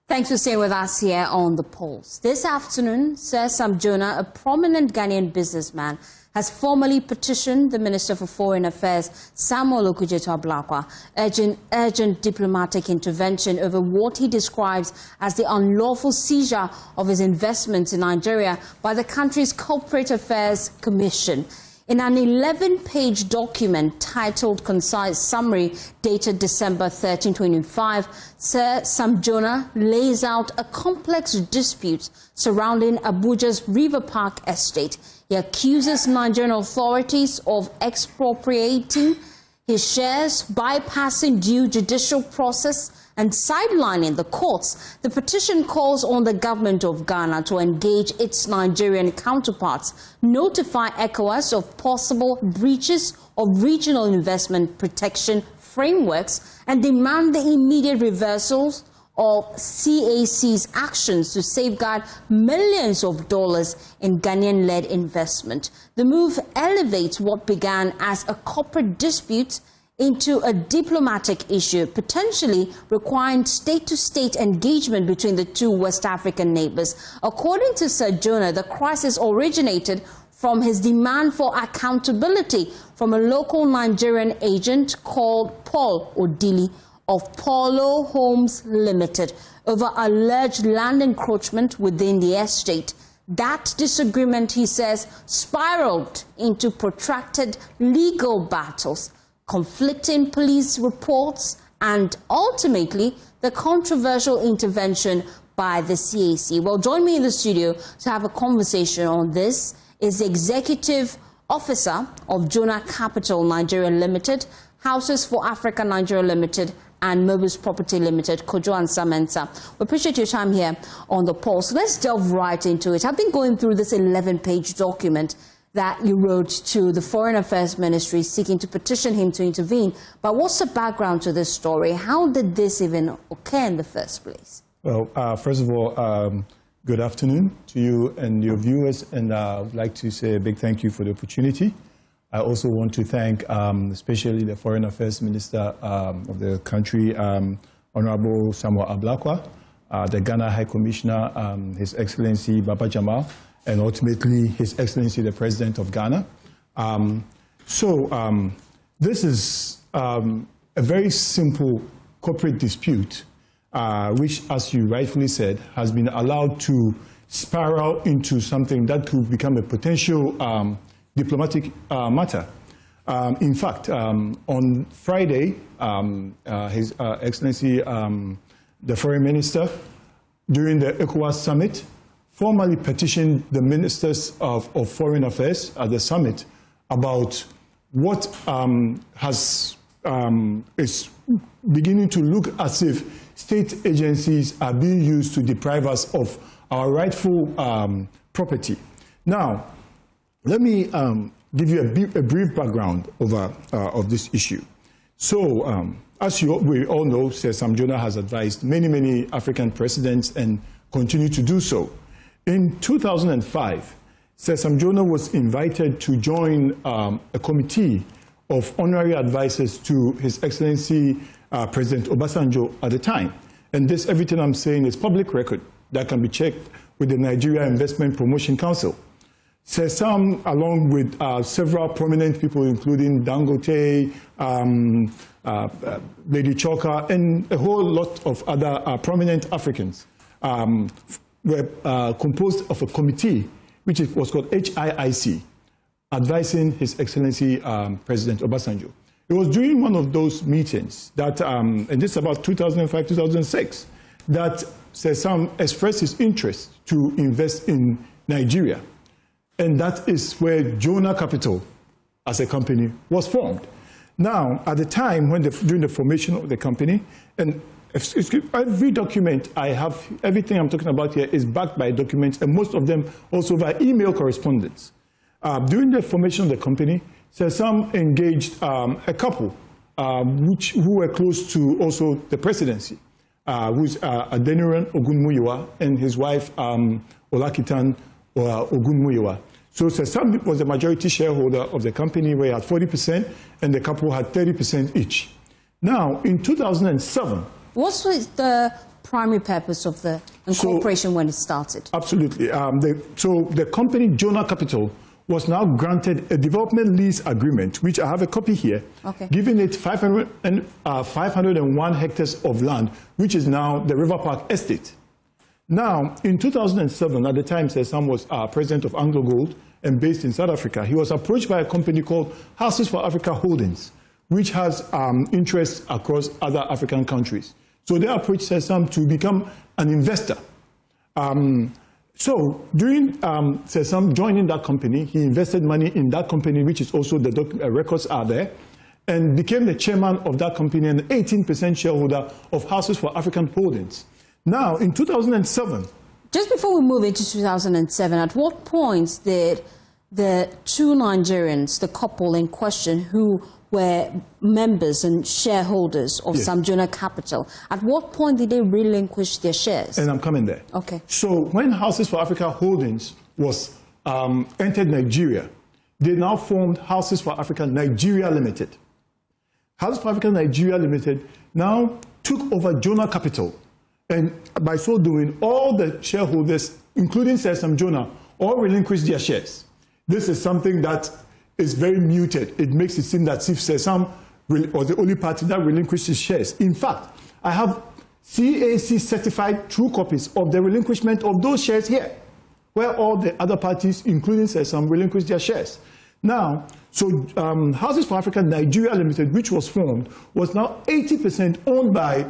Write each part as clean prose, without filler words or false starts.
Thanks for staying with us here on The Pulse. This afternoon, Sir Sam Jonah, a prominent Ghanaian businessman, has formally petitioned the Minister for Foreign Affairs, Samuel Okudzeto-Ablakwa, urging urgent diplomatic intervention over what he describes as the unlawful seizure of his investments in Nigeria by the country's Corporate Affairs Commission. In an 11-page document titled Concise Summary, dated December 13, 2025, Sir Sam Jonah lays out a complex dispute surrounding Abuja's River Park estate. He accuses Nigerian authorities of expropriating his shares, bypassing due judicial process, and sidelining the courts. The petition calls on the government of Ghana to engage its Nigerian counterparts, notify ECOWAS of possible breaches of regional investment protection frameworks, and demand the immediate reversals of CAC's actions to safeguard millions of dollars in Ghanaian-led investment. The move elevates what began as a corporate dispute into a diplomatic issue, potentially requiring state-to-state engagement between the two West African neighbors. According to Sir Jonah, the crisis originated from his demand for accountability from a local Nigerian agent called Paul Odili of Polo Homes Limited over alleged land encroachment within the estate. That disagreement, he says, spiraled into protracted legal battles, conflicting police reports, and ultimately the controversial intervention by the CAC. Well, join me in the studio to have a conversation on this is the Executive Officer of Jonah Capital Nigeria Limited, Houses for Africa Nigeria Limited, and Mobus Property Limited, Kojo Ansah-Mensah. We appreciate your time here on The Pulse. Let's delve right into it. I've been going through this 11-page document that you wrote to the Foreign Affairs Ministry seeking to petition him to intervene. But what's the background to this story? How did this even occur in the first place? Well, first of all, good afternoon to you and your viewers, and I would like to say a big thank you for the opportunity. I also want to thank especially the Foreign Affairs Minister of the country, Honorable Samuel Ablakwa, the Ghana High Commissioner, His Excellency Baba Jamal, and ultimately His Excellency the President of Ghana. This is a very simple corporate dispute, which, as you rightfully said, has been allowed to spiral into something that could become a potential diplomatic matter. In fact, on Friday, His Excellency the Foreign Minister, during the ECOWAS summit, formally petitioned the Ministers of Foreign Affairs at the summit about what is beginning to look as if state agencies are being used to deprive us of our rightful property. Now, let me give you a brief background of this issue. So, as we all know, Sir Sam Jonah has advised many African presidents and continue to do so. In 2005, Sir Sam Jonah was invited to join a committee of honorary advisors to His Excellency President Obasanjo at the time. And this, everything I'm saying, is public record that can be checked with the Nigeria Investment Promotion Council. Sir Sam, along with several prominent people, including Dangote, Lady Choka, and a whole lot of other prominent Africans, were composed of a committee, which was called HIIC, advising His Excellency President Obasanjo. It was during one of those meetings that, and this is about 2005, 2006, that Sir Sam expressed his interest to invest in Nigeria. And that is where Jonah Capital, as a company, was formed. Now, at the time, during the formation of the company, and every document I have, everything I'm talking about here is backed by documents, and most of them also by email correspondence. During the formation of the company, Sir Sam engaged a couple who were close to also the presidency, who's Adeniran Ogunmuyiwa and his wife Olakitan Ogunmuyiwa. So Sir Sam was the majority shareholder of the company, where he had 40%, and the couple had 30% each. Now, in 2007... What was the primary purpose of the incorporation when it started? Absolutely. So the company Jonah Capital was now granted a development lease agreement, which I have a copy here, giving it 501 hectares of land, which is now the River Park Estate. Now, in 2007, at the time, Sam was president of Anglo Gold and based in South Africa. He was approached by a company called Houses for Africa Holdings, which has interests across other African countries. So they approached Sam to become an investor. So during Sam joining that company, he invested money in that company, which is also the records are there, and became the chairman of that company and 18% shareholder of Houses for African Holdings. Now, in 2007... Just before we move into 2007, at what point did the two Nigerians, the couple in question, who were members and shareholders of Sam Jonah Capital, at what point did they relinquish their shares? And I'm coming there. Okay. So when Houses for Africa Holdings was entered Nigeria, they now formed Houses for Africa Nigeria Limited. Houses for Africa Nigeria Limited now took over Jonah Capital. And by so doing, all the shareholders, including Sam Jonah, all relinquished their shares. This is something that is very muted. It makes it seem that if Sam was the only party that relinquished his shares. In fact, I have CAC certified true copies of the relinquishment of those shares here, where all the other parties, including Sam, relinquished their shares. Now, so Houses for Africa Nigeria Limited, which was formed, was now 80% owned by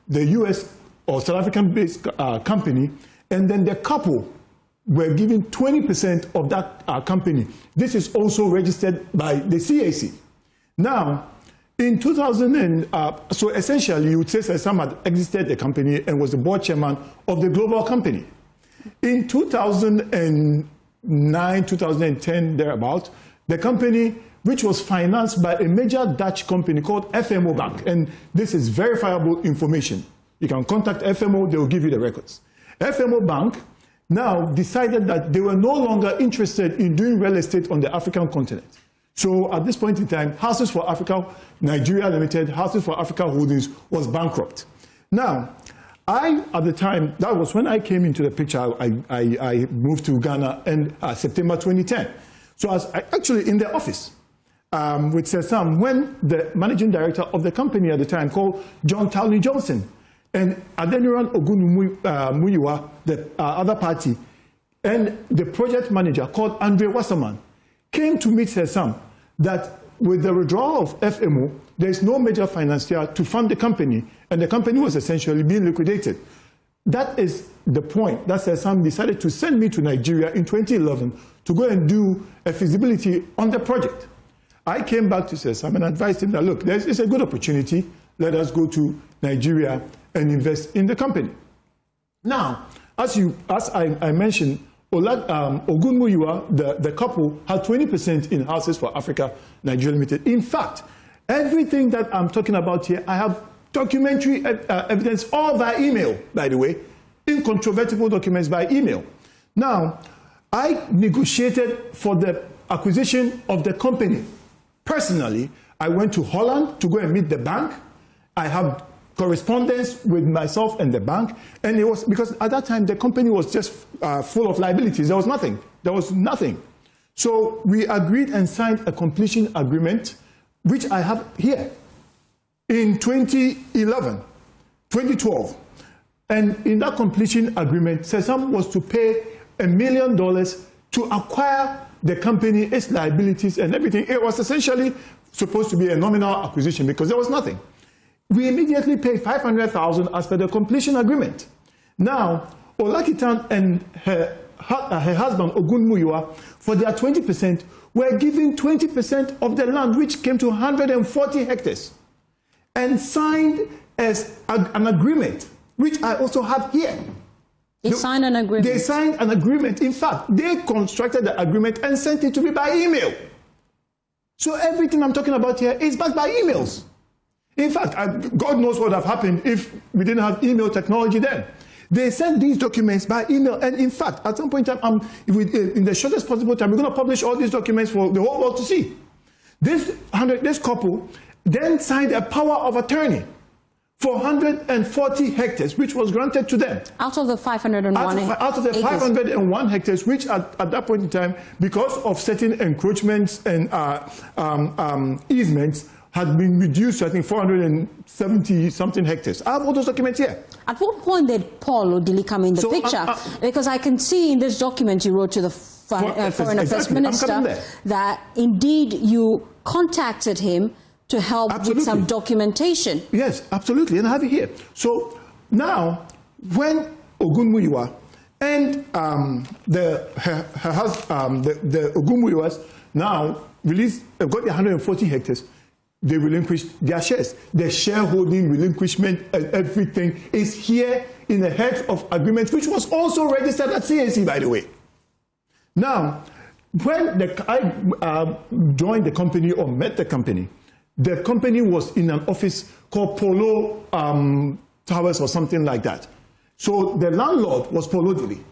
the US or South African-based company, and then the couple were given 20% of that company. This is also registered by the CAC. Now, in 2000, so essentially you would say Sam had exited the company and was the board chairman of the global company. In 2009, 2010, thereabout, the company, which was financed by a major Dutch company called FMO Bank. And this is verifiable information. You can contact FMO, they will give you the records. FMO Bank now decided that they were no longer interested in doing real estate on the African continent. So at this point in time, Houses for Africa Nigeria Limited, Houses for Africa Holdings was bankrupt. Now, at the time, that was when I came into the picture. I moved to Ghana in September 2010. So I was actually in the office with Sam when the managing director of the company at the time, called John Townley Johnson, and Adeniran Ogunmuyiwa, the other party, and the project manager called Andre Wasserman, came to meet Sam that with the withdrawal of FMO, there is no major financier to fund the company, and the company was essentially being liquidated. That is the point that Sam decided to send me to Nigeria in 2011 to go and do a feasibility on the project. I came back to Sam and advised him that, look, it's a good opportunity. Let us go to Nigeria and invest in the company. Now, as I mentioned, Ogunmuyiwa, the couple, had 20% in Houses for Africa Nigeria Limited. In fact, everything that I'm talking about here, I have documentary evidence, all by email, by the way, incontrovertible documents by email. Now, I negotiated for the acquisition of the company. Personally, I went to Holland to go and meet the bank. I have correspondence with myself and the bank, and it was because at that time the company was just full of liabilities. There was nothing. There was nothing. So we agreed and signed a completion agreement, which I have here, in 2012. And in that completion agreement, Sam was to pay $1 million to acquire the company, its liabilities and everything. It was essentially supposed to be a nominal acquisition because there was nothing. We immediately paid $500,000 as per the completion agreement. Now, Olakitan and her husband, Ogunmuyiwa, for their 20%, were given 20% of the land, which came to 140 hectares, and signed as an agreement, which I also have here. They signed an agreement? They signed an agreement. In fact, they constructed the agreement and sent it to me by email. So everything I'm talking about here is backed by emails. In fact, God knows what would have happened if we didn't have email technology then. They sent these documents by email, and in fact, at some point in time, in the shortest possible time, we're going to publish all these documents for the whole world to see. This couple then signed a power of attorney 440 hectares, which was granted to them. Out of the 501 Out of the 501 hectares, which at that point in time, because of certain encroachments and easements, had been reduced to, I think, 470-something hectares. I have all those documents here. At what point did Paul Odili come in the picture? Because I can see in this document you wrote to the Foreign Affairs Minister that indeed you contacted him to help with some documentation. Yes, absolutely, and I have it here. So now, when Ogunmuyiwa and the Ogunmuyiwas now got the 140 hectares, they relinquished their shares. The shareholding relinquishment and everything is here in the head of agreement, which was also registered at CAC, by the way. Now, when I joined the company or met the company was in an office called Polo Towers or something like that. So the landlord was Paul Odili.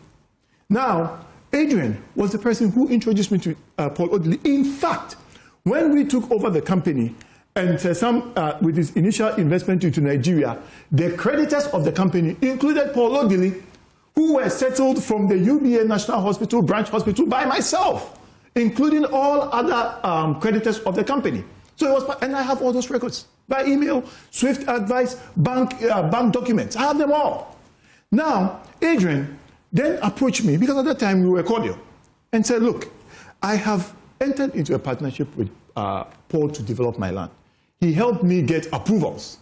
Now, Adrian was the person who introduced me to Paul Odili. In fact, when we took over the company, and Sam, with his initial investment into Nigeria, the creditors of the company included Paul Odili, who were settled from the UBA National Hospital, branch hospital, by myself, including all other creditors of the company. So it was, and I have all those records by email, Swift advice, bank documents. I have them all. Now, Adrian then approached me, because at that time we were cordial, and said, look, I have entered into a partnership with Paul to develop my land. He helped me get approvals.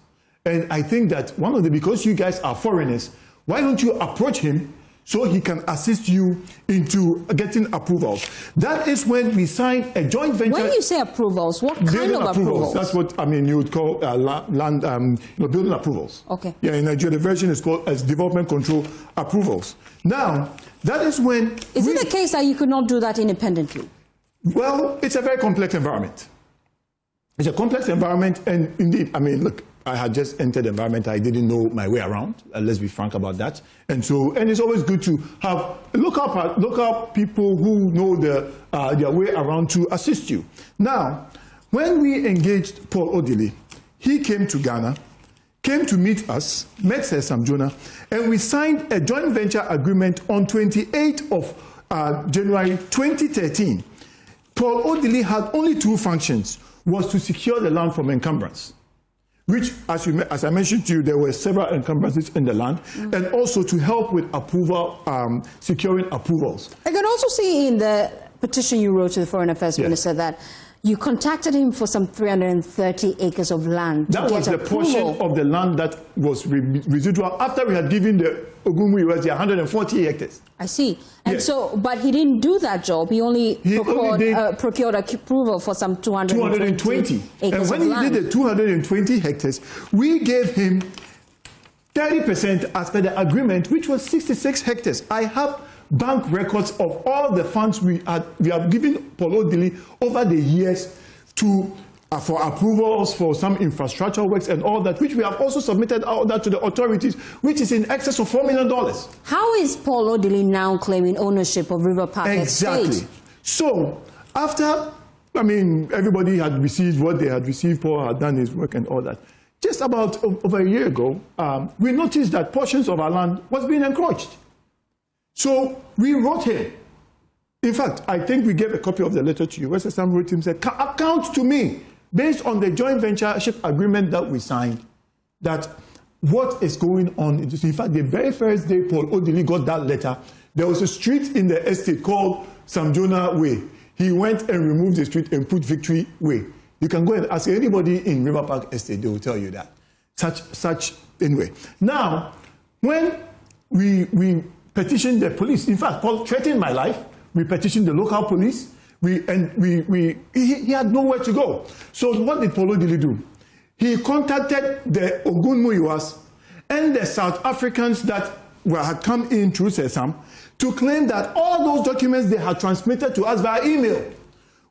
And I think that because you guys are foreigners, why don't you approach him so he can assist you into getting approvals? That is when we signed a joint venture. When you say approvals, what kind of approvals? That's what you would call land, building approvals. Okay. Yeah, in Nigeria, the version is called as development control approvals. Now, that is when. Is it the case that you could not do that independently? Well, it's a very complex environment. It's a complex environment, and indeed, look, I had just entered the environment. I didn't know my way around. Let's be frank about that. And it's always good to have local people who know their way around to assist you. Now, when we engaged Paul Odili, he came to Ghana, came to meet us, met Sam Jonah, and we signed a joint venture agreement on 28th of January 2013. Paul Odili had only two functions, was to secure the land from encumbrance, which, as I mentioned to you, there were several encumbrances in the land, and also to help with approval, securing approvals. I can also see in the petition you wrote to the Foreign Affairs Minister that you contacted him for some 330 acres of land. That was the portion of the land that was residual after we had given the Ogunmuyiwas 140 hectares. I see. And but he didn't do that job. He only procured approval for some 220 acres and when of he land. did the 220 hectares, we gave him 30% as per the agreement, which was 66 hectares. I have bank records of all the funds we have given Paul Odili over the years for approvals for some infrastructure works and all that, which we have also submitted all that to the authorities, which is in excess of $4 million. How is Paul Odili now claiming ownership of River Park Exactly. Estate? So after, everybody had received what they had received, Paul had done his work and all that. Just about over a year ago, we noticed that portions of our land was being encroached. So we wrote him. In fact, I think we gave a copy of the letter to you. Where Sam wrote him, said, account to me, based on the joint ventureship agreement that we signed, that what is going on. In fact, the very first day Paul Odili got that letter, there was a street in the estate called Sam Jonah Way. He went and removed the street and put Victory Way. You can go and ask anybody in River Park Estate, they will tell you that. Anyway. Now, when we petitioned the police, in fact, Paul threatened my life. We petitioned the local police. He had nowhere to go. So what did Paul Odili do? He contacted the Ogunmuyiwas and the South Africans that had come in through Sam to claim that all those documents they had transmitted to us via email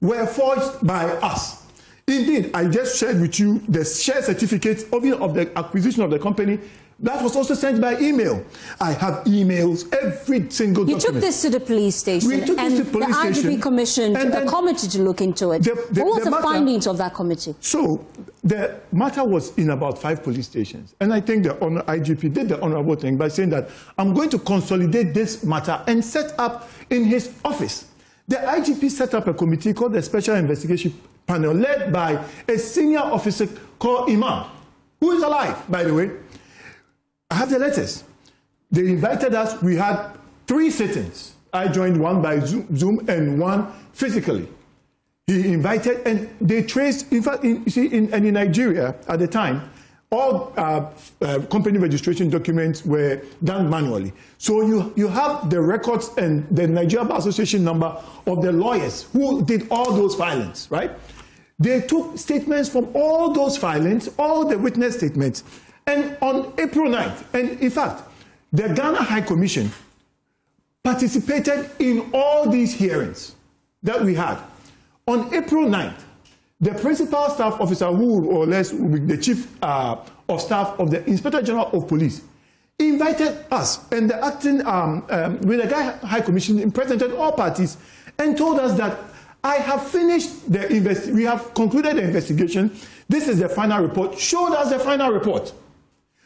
were forged by us. Indeed, I just shared with you the share certificate of the acquisition of the company That was also sent by email. I have emails, every single document. You took this to the police station, We took this to the police the station, IGP commissioned a committee to look into it. What was the findings of that committee? So the matter was in about 5 police stations. And I think the IGP did the honorable thing by saying that I'm going to consolidate this matter and set up in his office. The IGP set up a committee called the Special Investigation Panel, led by a senior officer called Imam, who is alive, by the way. I have the letters. They invited us. We had 3 sittings. I joined one by Zoom and one physically. He invited, and they traced, in fact, in Nigeria at the time, all company registration documents were done manually. So you have the records and the Nigeria Bar Association number of the lawyers who did all those filings, right? They took statements from all those filings, all the witness statements, and on April 9th, and in fact, the Ghana High Commission participated in all these hearings that we had. On April 9th, the principal staff officer, who or less will be the chief of staff of the Inspector General of Police, invited us and the acting with the Ghana High Commission, presented all parties, and told us that I have finished the we have concluded the investigation. This is the final report. Showed us the final report,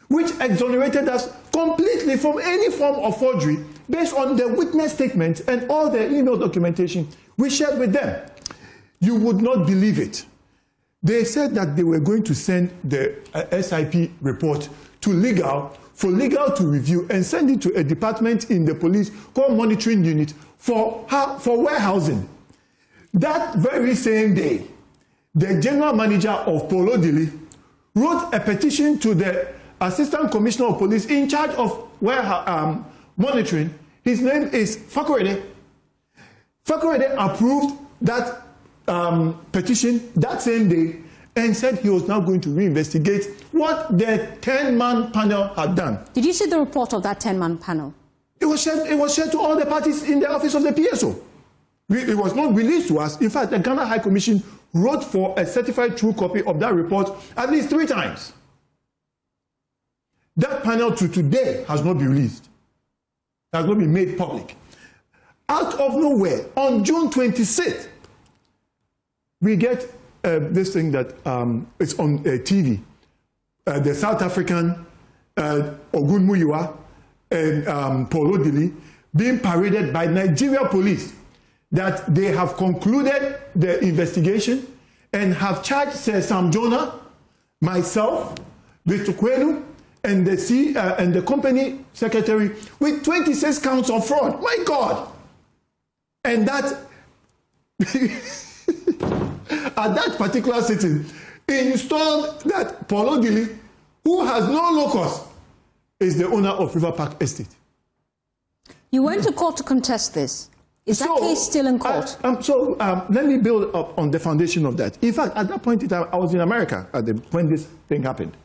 which exonerated us completely from any form of forgery based on the witness statements and all the email documentation we shared with them. You would not believe it. They said that they were going to send the SIP report to legal, for legal to review and send it to a department in the police called monitoring unit for warehousing. That very same day, the general manager of Polo Dili wrote a petition to the Assistant Commissioner of Police in charge of monitoring. His name is Fakorede. Fakorede approved that petition that same day and said he was now going to reinvestigate what the 10-man panel had done. Did you see the report of that 10-man panel? It was shared to all the parties in the office of the PSO. It was not released to us. In fact, the Ghana High Commission wrote for a certified true copy of that report at least 3 times. That panel to today has not been released. It has not been made public. Out of nowhere, on June 26th, we get this thing that it's on TV. The South African Ogunmuyiwa and Polo Dili being paraded by Nigeria police that they have concluded the investigation and have charged Sam Jonah, myself, Vitukwenu, and the company secretary with 26 counts of fraud. My God! And that, at that particular sitting, installed that Polo Dili, who has no locus, is the owner of River Park Estate. You went to court to contest this. Is that case still in court? Let me build up on the foundation of that. In fact, at that point in time, I was in America when this thing happened.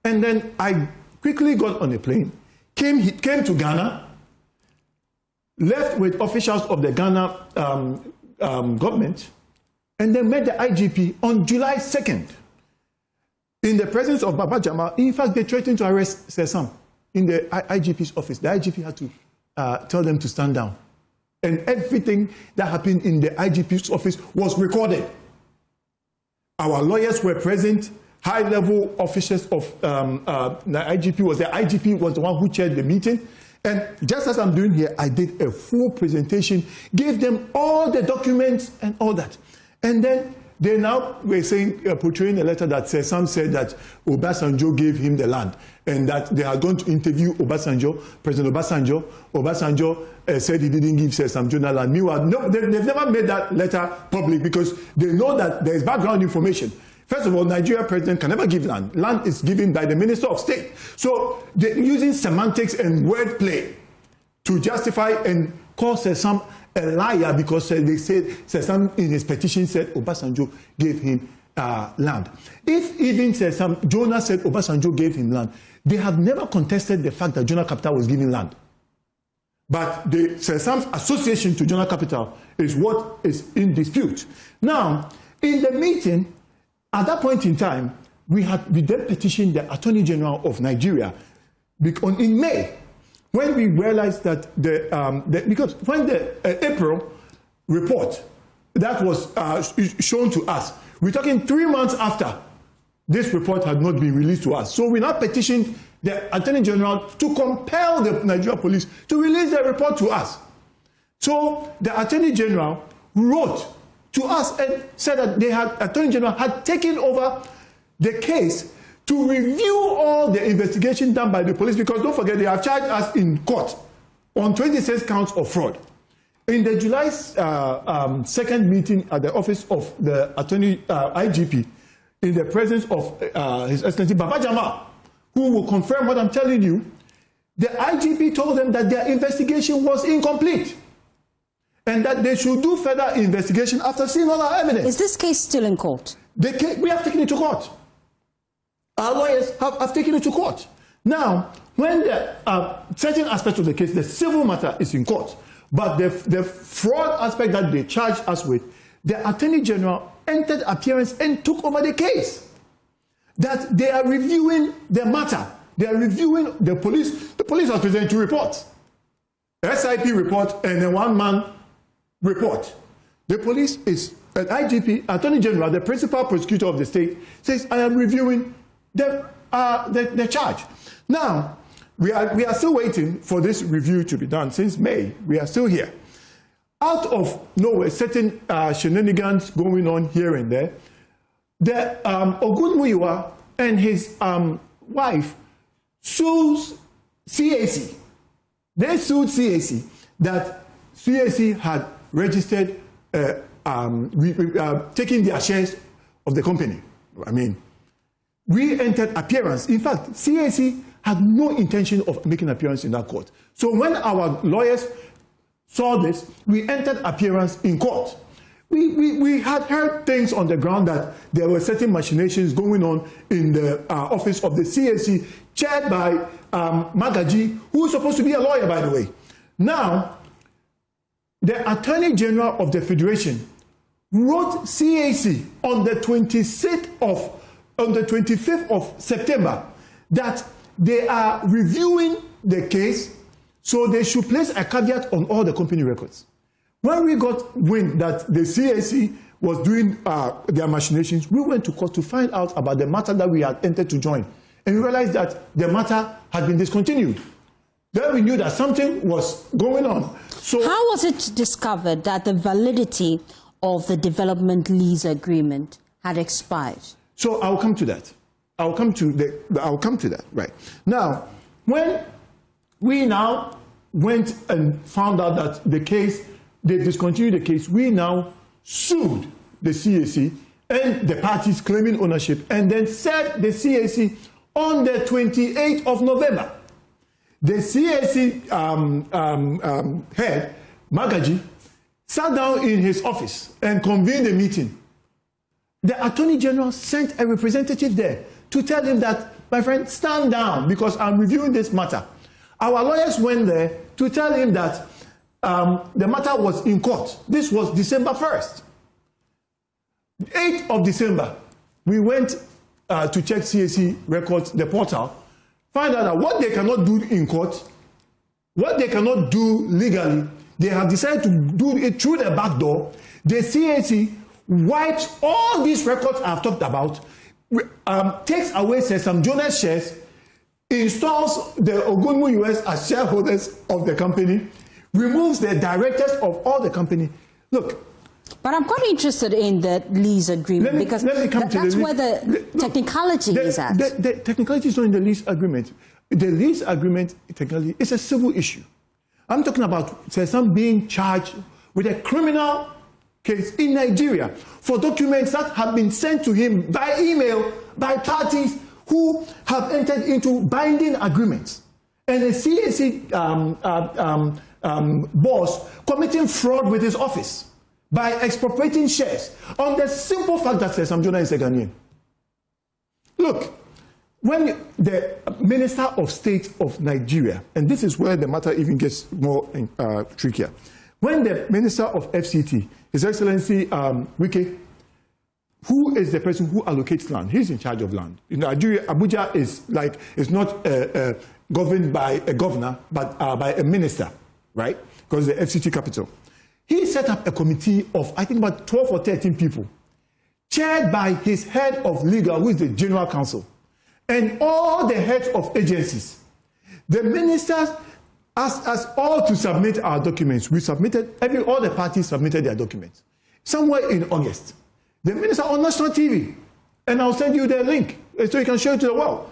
And then I quickly got on a plane, came to Ghana, left with officials of the Ghana government, and then met the IGP on July 2nd. In the presence of Baba Jama, in fact, they threatened to arrest Sesam in the IGP's office. The IGP had to tell them to stand down. And everything that happened in the IGP's office was recorded. Our lawyers were present, high-level officials of the IGP was the one who chaired the meeting. And just as I'm doing here, I did a full presentation, gave them all the documents and all that. And then they now were saying, portraying a letter that Sam said that Obasanjo gave him the land and that they are going to interview Obasanjo, President Obasanjo. Obasanjo said he didn't give Sam Jonah land. Meanwhile, no, they've never made that letter public because they know that there is background information. First of all, Nigeria president can never give land. Land is given by the Minister of State. So they're using semantics and wordplay to justify and call Sam a liar because they said Sam in his petition said Obasanjo gave him land. If even Sam Jonah said Obasanjo gave him land, they have never contested the fact that Jonah Capital was given land. But the Sam's association to Jonah Capital is what is in dispute. Now, in the meeting, at that point in time, we then petitioned the Attorney General of Nigeria, in May, when we realized that because when the April report that was shown to us, we're talking 3 months after this report had not been released to us. So we now petitioned the Attorney General to compel the Nigerian police to release the report to us. So the Attorney General wrote to us and said that Attorney General had taken over the case to review all the investigation done by the police, because don't forget, they have charged us in court on 26 counts of fraud. In the July 2nd meeting at the office of the IGP, in the presence of His Excellency Baba Jama, who will confirm what I'm telling you, the IGP told them that their investigation was incomplete and that they should do further investigation after seeing all our evidence. Is this case still in court? We have taken it to court. Our lawyers have taken it to court. Now, when the certain aspects of the case, the civil matter is in court, but the fraud aspect that they charged us with, the Attorney General entered appearance and took over the case. That they are reviewing the matter. They are reviewing the police. The police has presented 2 reports. A SIP report and a one-man report. The police is, an IGP, Attorney General, the principal prosecutor of the state, says, I am reviewing the charge. Now, we are still waiting for this review to be done. Since May, we are still here. Out of nowhere, certain shenanigans going on here and there, the Ogunmuyiwa and his wife sues CAC. They sued CAC that CAC had registered, taking their shares of the company. I mean, we entered appearance. In fact, CAC had no intention of making appearance in that court. So when our lawyers saw this, we entered appearance in court. We had heard things on the ground that there were certain machinations going on in the office of the CAC, chaired by Magaji, who is supposed to be a lawyer, by the way. Now, the Attorney General of the Federation wrote CAC on the 25th of September that they are reviewing the case, so they should place a caveat on all the company records. When we got wind that the CAC was doing their machinations, we went to court to find out about the matter that we had entered to join. And we realized that the matter had been discontinued. Then we knew that something was going on. So how was it discovered that the validity of the development lease agreement had expired? So I'll come to that. I'll come to that, right. Now, when we now went and found out that the case, they discontinued the case, we now sued the CAC and the parties claiming ownership, and then served the CAC on the 28th of November. The CAC head, Magaji, sat down in his office and convened a meeting. The Attorney General sent a representative there to tell him that, my friend, stand down because I'm reviewing this matter. Our lawyers went there to tell him that the matter was in court. This was December 1st. 8th of December, we went to check CAC records, the portal, find out that what they cannot do in court, what they cannot do legally, they have decided to do it through the back door. The CAC wipes all these records I've talked about, takes away Sam Jonah's shares, installs the Ogunmuyiwas as shareholders of the company, removes the directors of all the company. Look. But I'm quite interested in the lease agreement because that's where the technicality is at. The technicality is not in the lease agreement. The lease agreement, technically, is a civil issue. I'm talking about Sam being charged with a criminal case in Nigeria for documents that have been sent to him by email by parties who have entered into binding agreements. And the CAC boss committing fraud with his office by expropriating shares on the simple fact that Sam Jonah is a Ghanaian. Look, when the Minister of State of Nigeria, and this is where the matter even gets more trickier, when the Minister of FCT, His Excellency Wike, who is the person who allocates land, he's in charge of land. In Nigeria, Abuja is not governed by a governor, but by a minister, right? Because the FCT capital. He set up a committee of, I think, about 12 or 13 people, chaired by his head of legal, who is the general counsel, and all the heads of agencies. The ministers asked us all to submit our documents. We submitted, all the parties submitted their documents. Somewhere in August, the minister on national TV, and I'll send you the link so you can show it to the world,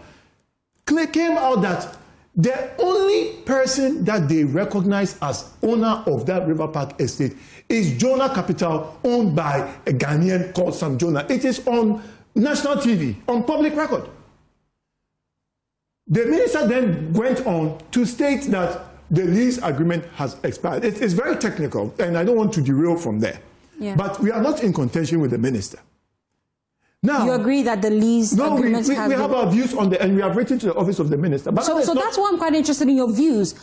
came out that the only person that they recognize as owner of that River Park estate is Jonah Capital, owned by a Ghanaian called Sam Jonah. It is on national TV, on public record. The minister then went on to state that the lease agreement has expired. It's very technical, and I don't want to derail from there. Yeah. But we are not in contention with the minister. Now, you agree that the lease agreement we have our views on the, and we have written to the office of the minister. But so that's why I'm quite interested in your views,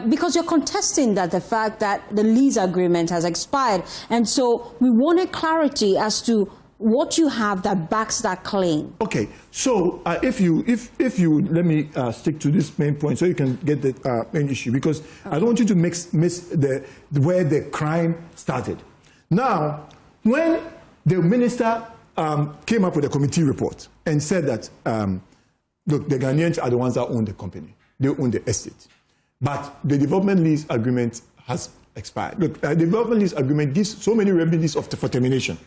because you're contesting that the fact that the lease agreement has expired, and so we wanted clarity as to what you have that backs that claim. Okay, so if you let me stick to this main point so you can get the main issue, because I don't want you to miss where the crime started. Now, when the minister came up with a committee report and said that, look, the Ghanaians are the ones that own the company. They own the estate. But the development lease agreement has expired. Look, the development lease agreement gives so many remedies for termination.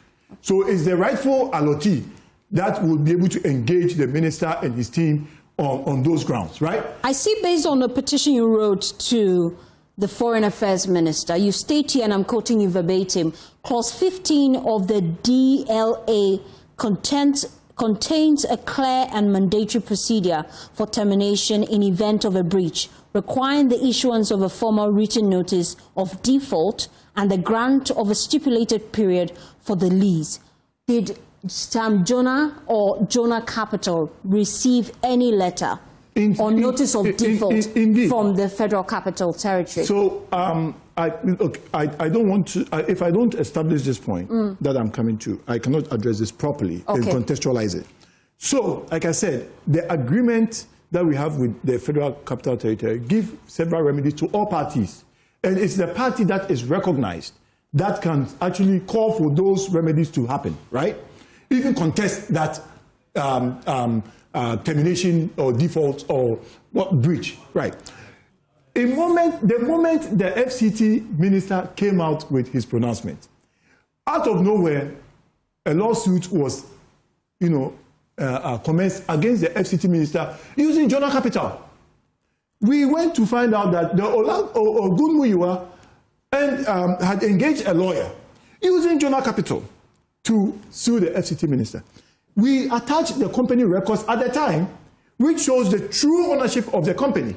So it's the rightful allottee that will be able to engage the minister and his team on those grounds, right? I see, based on the petition you wrote to the Foreign Affairs Minister, you state here, and I'm quoting you verbatim, Clause 15 of the DLA contains a clear and mandatory procedure for termination in event of a breach, requiring the issuance of a formal written notice of default and the grant of a stipulated period for the lease. Did Sam Jonah or Jonah Capital receive any letter or notice of default from the Federal Capital Territory? So, I don't want to, if I don't establish this point that I'm coming to, I cannot address this properly and contextualize it. So, like I said, the agreement that we have with the Federal Capital Territory gives several remedies to all parties. And it's the party that is recognized that can actually call for those remedies to happen, right? Even contest that termination or default or breach, right? The moment the FCT minister came out with his pronouncement, out of nowhere, a lawsuit was, commenced against the FCT minister using Jonah Capital. We went to find out that the Ogunmuyiwa had engaged a lawyer using Jonah Capital to sue the FCT minister. We attached the company records at the time, which shows the true ownership of the company,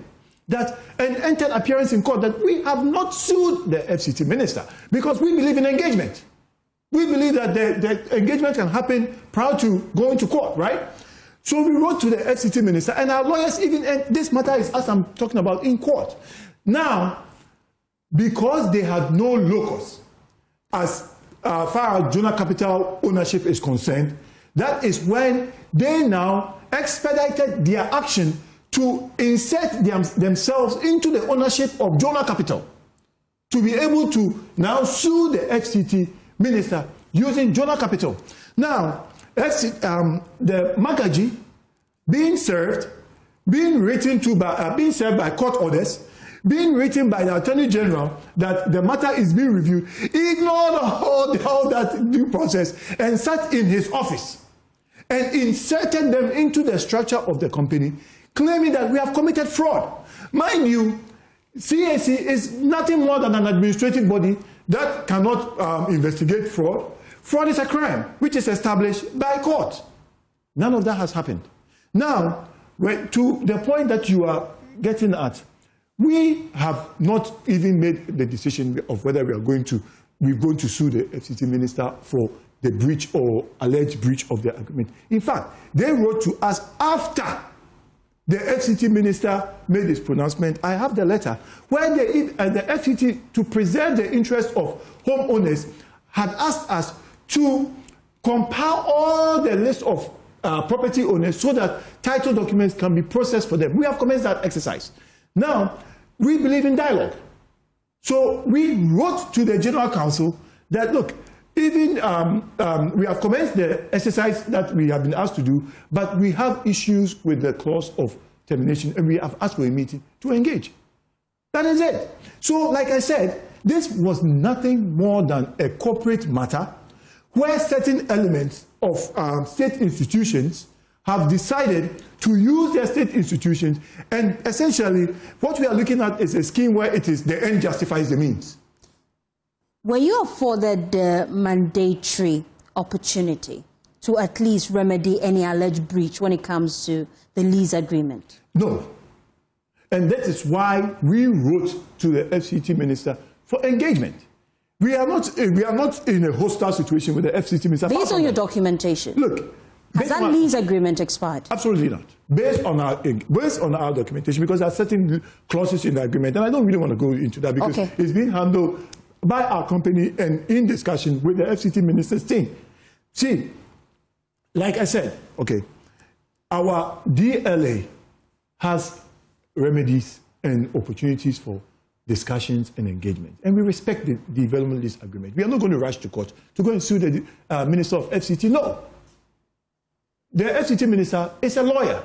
and entered appearance in court that we have not sued the FCT minister because we believe in engagement. We believe that the engagement can happen prior to going to court, right? So we wrote to the FCT minister, and our lawyers this matter is, as I'm talking about, in court. Now, because they had no locus as far as Jonah Capital ownership is concerned, that is when they now expedited their action to insert themselves into the ownership of Jonah Capital to be able to now sue the FCT minister using Jonah Capital. Now, the Magaji being served by court orders, being written by the Attorney General that the matter is being reviewed, ignored all that due process and sat in his office and inserted them into the structure of the company, claiming that we have committed fraud. Mind you, CAC is nothing more than an administrative body that cannot investigate fraud. Fraud is a crime which is established by court. None of that has happened. Now, to the point that you are getting at, we have not even made the decision of whether we're going to sue the FCT minister for the breach or alleged breach of the agreement. In fact, they wrote to us after the FCT minister made his pronouncement. I have the letter where the FCT, to preserve the interest of homeowners, had asked us to compile all the list of property owners so that title documents can be processed for them. We have commenced that exercise. Now, we believe in dialogue. So we wrote to the General Counsel that, look, even we have commenced the exercise that we have been asked to do, but we have issues with the clause of termination, and we have asked for a meeting to engage. That is it. So, like I said, this was nothing more than a corporate matter where certain elements of state institutions have decided to use their state institutions, and essentially what we are looking at is a scheme where it is the end justifies the means. Were you afforded the mandatory opportunity to at least remedy any alleged breach when it comes to the lease agreement? No. And that is why we wrote to the FCT minister for engagement. We are not in a hostile situation with the FCT minister. Based on your documentation, look, has that lease agreement expired? Absolutely not. Based on our documentation, because there are certain clauses in the agreement, and I don't really want to go into that because it's being handled by our company and in discussion with the FCT minister's team. See, like I said, our DLA has remedies and opportunities for discussions and engagement. And we respect the development lease agreement. We are not going to rush to court to go and sue the Minister of FCT. No. The FCT Minister is a lawyer.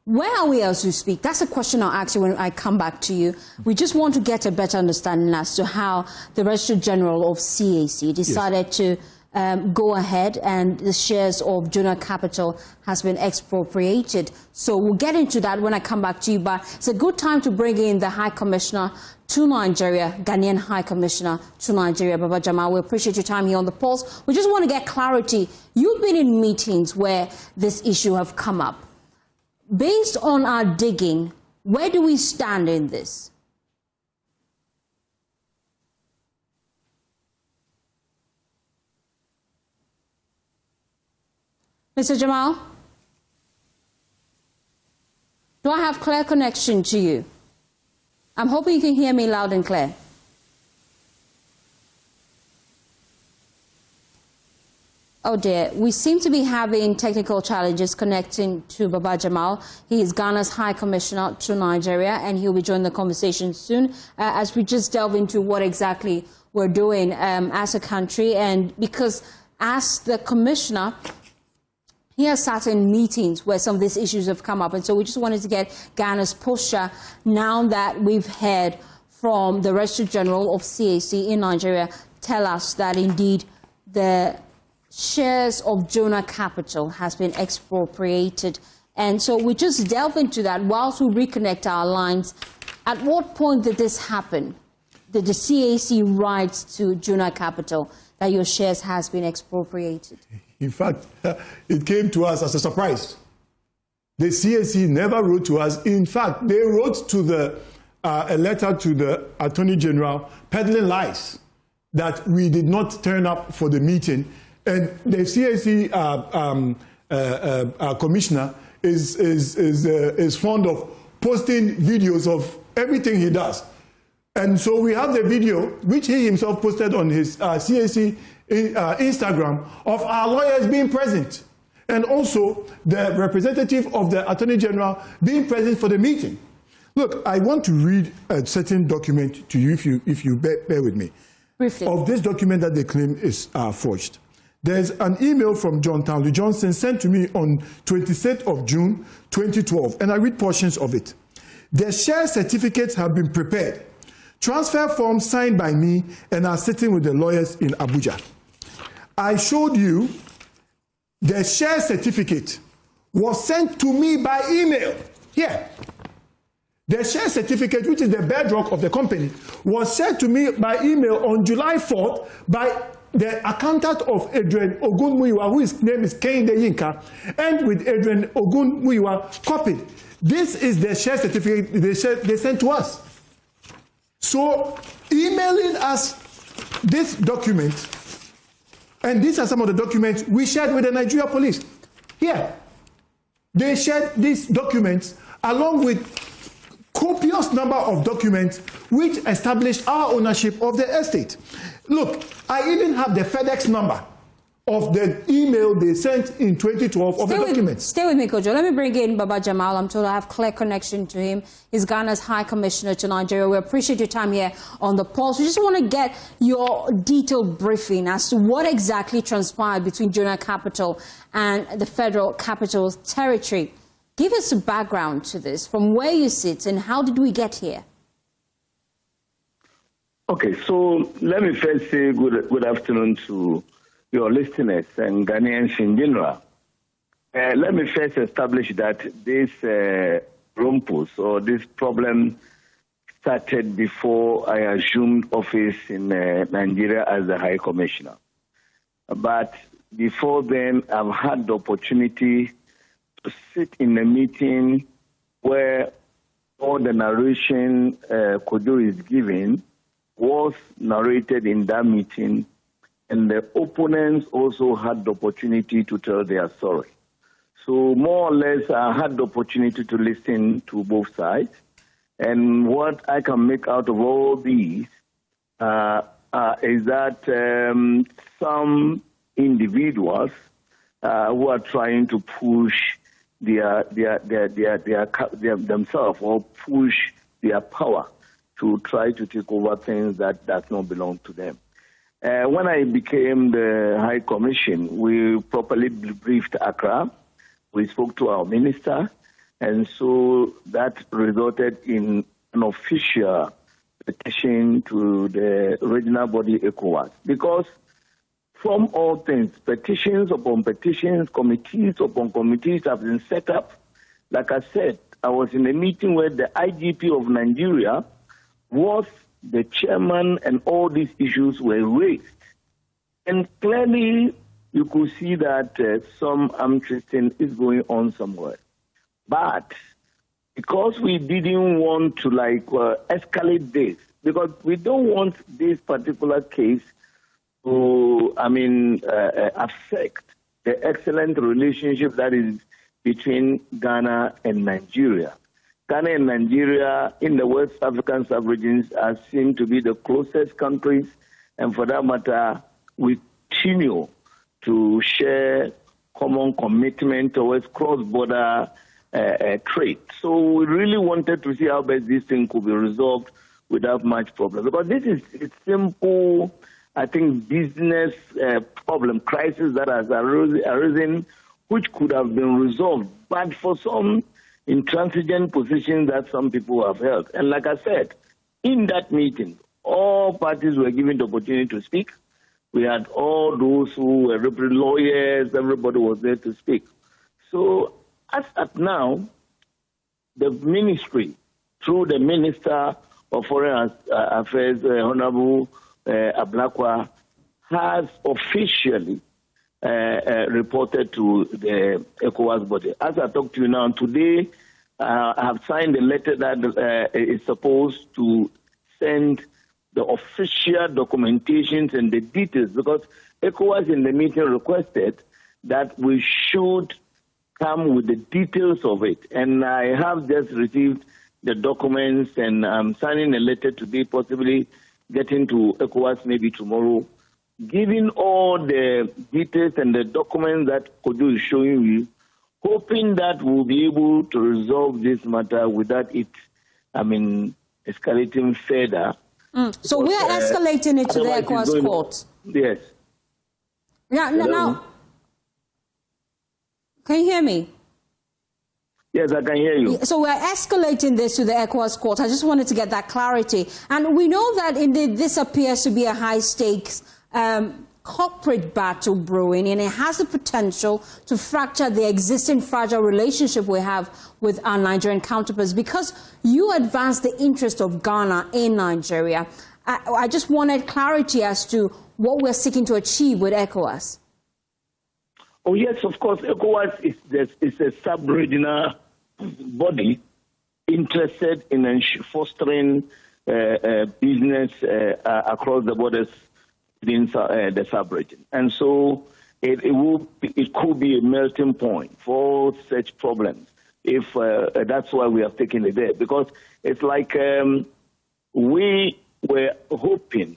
Where are we as we speak? That's a question I'll ask you when I come back to you. We just want to get a better understanding as to how the Registrar General of CAC decided to go ahead and the shares of Jonah Capital has been expropriated. So we'll get into that when I come back to you. But it's a good time to bring in the High Commissioner to Nigeria, Ghanaian High Commissioner to Nigeria, Baba Jamal. We appreciate your time here on The Pulse. We just want to get clarity. You've been in meetings where this issue have come up. Based on our digging, where do we stand in this? Mr. Jamal? Do I have clear connection to you? I'm hoping you can hear me loud and clear. Oh dear, we seem to be having technical challenges connecting to Baba Jamal. He is Ghana's High Commissioner to Nigeria, and he'll be joining the conversation soon as we just delve into what exactly we're doing as a country. And because as the Commissioner, he has sat in meetings where some of these issues have come up. And so we just wanted to get Ghana's posture now that we've heard from the Registrar General of CAC in Nigeria tell us that indeed the shares of Jonah Capital has been expropriated. And so we just delve into that whilst we reconnect our lines. At what point did this happen? Did the CAC write to Jonah Capital that your shares has been expropriated? In fact, it came to us as a surprise. The CAC never wrote to us. In fact, they wrote to a letter to the Attorney General peddling lies that we did not turn up for the meeting. And the CAC commissioner is fond of posting videos of everything he does. And so we have the video, which he himself posted on his CAC Instagram, of our lawyers being present. And also the representative of the Attorney General being present for the meeting. Look, I want to read a certain document to you if you bear with me. Briefly. Of this document that they claim is forged. There's an email from John Townley Johnson sent to me on 26th of June 2012, and I read portions of it. The share certificates have been prepared. Transfer forms signed by me and are sitting with the lawyers in Abuja. I showed you the share certificate was sent to me by email. Here. The share certificate, which is the bedrock of the company, was sent to me by email on July 4th by the accountant of Adrian Ogunmuyiwa, whose name is Kehinde Yinka, and with Adrian Ogunmuyiwa copied. This is the share certificate they sent to us. So, emailing us this document, and these are some of the documents we shared with the Nigeria police. Here, they shared these documents along with copious number of documents which established our ownership of the estate. Look, I even have the FedEx number of the email they sent in 2012 of the documents. Stay with me, Kojo. Let me bring in Baba Jamal. I'm told I have clear connection to him. He's Ghana's High Commissioner to Nigeria. We appreciate your time here on the Pulse. We just want to get your detailed briefing as to what exactly transpired between Jonah Capital and the Federal Capital Territory. Give us a background to this, from where you sit, and how did we get here? Okay, so let me first say good afternoon to your listeners and Ghanaians in general. Let me first establish that this rumpus or this problem started before I assumed office in Nigeria as the High Commissioner. But before then, I've had the opportunity to sit in a meeting where all the narration Kojo is giving was narrated in that meeting, and the opponents also had the opportunity to tell their story. So more or less, I had the opportunity to listen to both sides. And what I can make out of all these is that some individuals who are trying to push themselves or push their power to try to take over things that does not belong to them. When I became the High Commission, we properly briefed Accra. We spoke to our minister, and so that resulted in an official petition to the regional body ECOWAS. Because from all things, petitions upon petitions, committees upon committees have been set up. Like I said, I was in a meeting where the IGP of Nigeria was the chairman, and all these issues were raised. And clearly, you could see that some interesting is going on somewhere. But because we didn't want to escalate this, because we don't want this particular case to, affect the excellent relationship that is between Ghana and Nigeria. Ghana and Nigeria in the West African sub-regions are seen to be the closest countries, and for that matter, we continue to share common commitment towards cross-border trade. So we really wanted to see how best this thing could be resolved without much problem. Because this is a simple, I think, business problem, crisis that has arisen, which could have been resolved. But for some intransigent positions that some people have held. And like I said, in that meeting, all parties were given the opportunity to speak. We had all those who were lawyers, everybody was there to speak. So as at now, the ministry, through the Minister of Foreign Affairs, Honorable Ablakwa, has officially reported to the ECOWAS body. As I talk to you now, today I have signed a letter that is supposed to send the official documentations and the details, because ECOWAS in the meeting requested that we should come with the details of it. And I have just received the documents, and I'm signing a letter today, possibly getting to ECOWAS maybe tomorrow, giving all the details and the documents that Kojo is showing you, hoping that we'll be able to resolve this matter without it, escalating further. So we are escalating it to the ECOWAS court. Yes. Yeah, now, can you hear me? Yes, I can hear you. So we're escalating this to the ECOWAS court. I just wanted to get that clarity. And we know that indeed this appears to be a high-stakes corporate battle brewing, and it has the potential to fracture the existing fragile relationship we have with our Nigerian counterparts. Because you advance the interest of Ghana in Nigeria, I just wanted clarity as to what we're seeking to achieve with ECOWAS. Oh, yes, of course. ECOWAS is a sub-regional body interested in fostering business across the borders within the sub-region. And so it could be a melting point for such problems if that's why we have taken it there. Because it's like we were hoping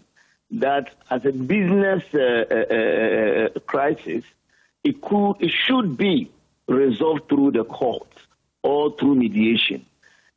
that as a business crisis, it should be resolved through the courts or through mediation.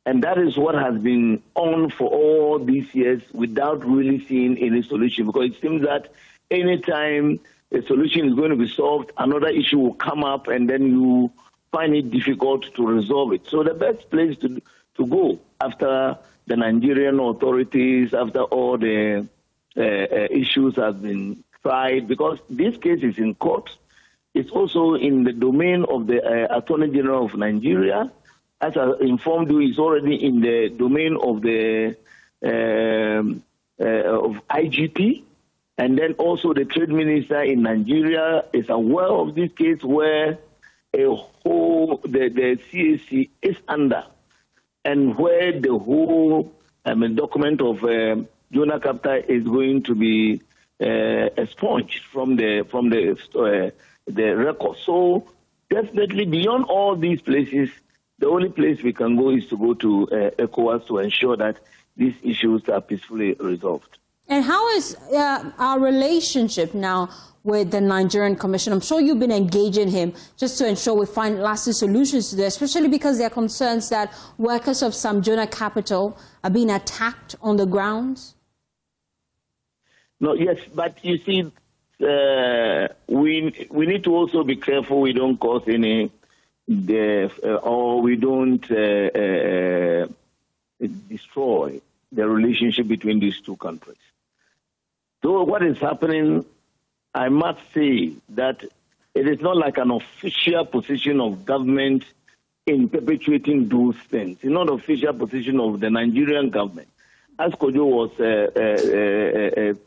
And that is what has been on for all these years without really seeing any solution, because it seems that anytime a solution is going to be solved, another issue will come up, and then you find it difficult to resolve it. So the best place to go after the Nigerian authorities, after all the issues have been tried, because this case is in court, it's also in the domain of the Attorney General of Nigeria. As I informed you, it's already in the domain of the of IGP, and then also the Trade Minister in Nigeria is aware of this case where the CAC is under, and where the whole document of Jonah Capital is going to be expunged from the record. So definitely beyond all these places, the only place we can go is to go to ECOWAS to ensure that these issues are peacefully resolved. And how is our relationship now with the Nigerian Commission? I'm sure you've been engaging him just to ensure we find lasting solutions to this, especially because there are concerns that workers of Sam Jonah Capital are being attacked on the grounds. No, yes, but you see, we need to also be careful we don't cause any death or we don't destroy the relationship between these two countries. So what is happening, I must say that it is not like an official position of government in perpetuating those things. It's not an official position of the Nigerian government. As Kojo was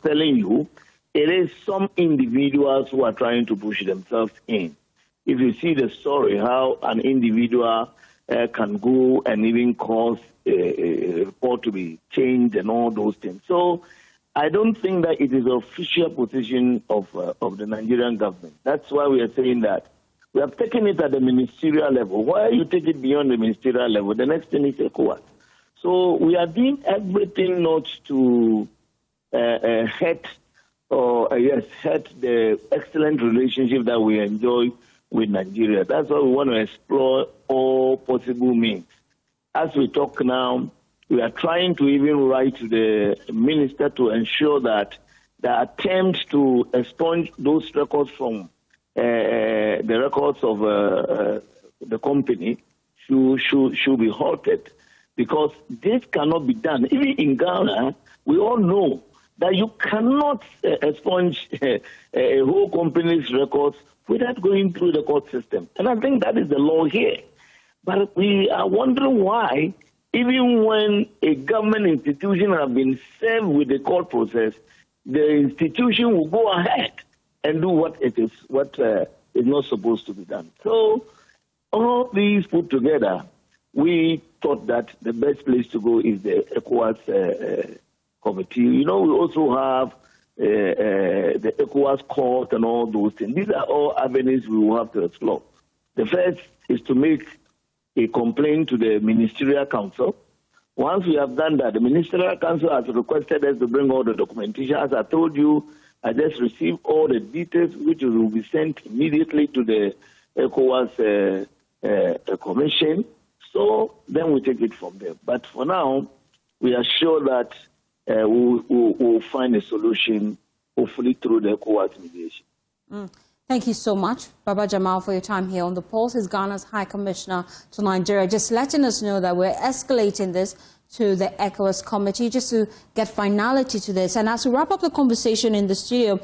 telling you, it is some individuals who are trying to push themselves in. If you see the story, how an individual can go and even cause a report to be changed and all those things. So I don't think that it is the official position of the Nigerian government. That's why we are saying that we have taken it at the ministerial level. Why you take it beyond the ministerial level? The next thing is ECOWAS. So we are doing everything not to hurt the excellent relationship that we enjoy with Nigeria. That's why we want to explore all possible means. As we talk now, we are trying to even write to the minister to ensure that the attempt to expunge those records from the records of the company should be halted, because this cannot be done. Even in Ghana, we all know that you cannot expunge a whole company's records without going through the court system. And I think that is the law here. But we are wondering why, even when a government institution has been served with the court process, the institution will go ahead and do what is not supposed to be done. So all these put together, we thought that the best place to go is the ECOWAS committee. You know, we also have the ECOWAS court and all those things. These are all avenues we will have to explore. The first is to make a complaint to the Ministerial Council. Once we have done that, the Ministerial Council has requested us to bring all the documentation. As I told you, I just received all the details, which will be sent immediately to the ECOWAS Commission. So then we take it from there. But for now, we are sure that we'll find a solution, hopefully through the ECOWAS mediation. Thank you so much, Baba Jamal, for your time here on The Pulse. Is Ghana's High Commissioner to Nigeria, just letting us know that we're escalating this to the ECOWAS committee just to get finality to this. And as we wrap up the conversation in the studio,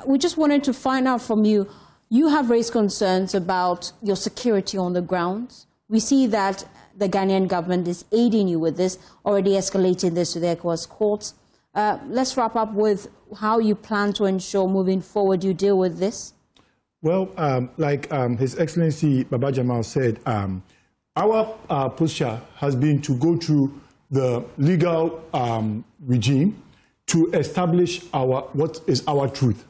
we just wanted to find out from you, you have raised concerns about your security on the ground. We see that the Ghanaian government is aiding you with this, already escalating this to the ECOWAS courts. Let's wrap up with how you plan to ensure moving forward you deal with this. Well, like His Excellency Baba Jamal said, our posture has been to go through the legal regime to establish what is our truth.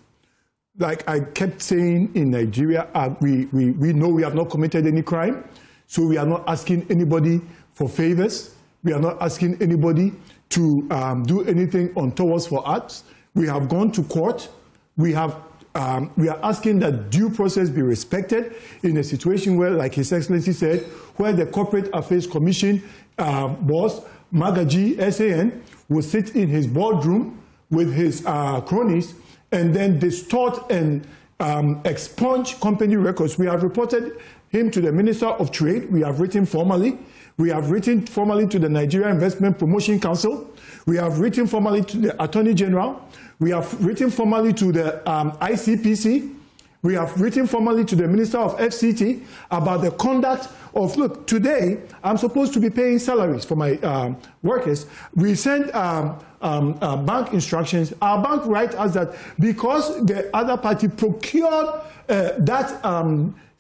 Like I kept saying in Nigeria, we know we have not committed any crime, so we are not asking anybody for favors. We are not asking anybody to do anything untoward for us. We have gone to court. We are asking that due process be respected in a situation where, like His Excellency said, where the Corporate Affairs Commission boss, Magaji, SAN, will sit in his boardroom with his cronies and then distort and expunge company records. We have reported him to the Minister of Trade. We have written formally. We have written formally to the Nigeria Investment Promotion Council. We have written formally to the Attorney General. We have written formally to the ICPC. We have written formally to the Minister of FCT about the conduct of, look, today I'm supposed to be paying salaries for my workers. We send bank instructions. Our bank writes us that because the other party procured that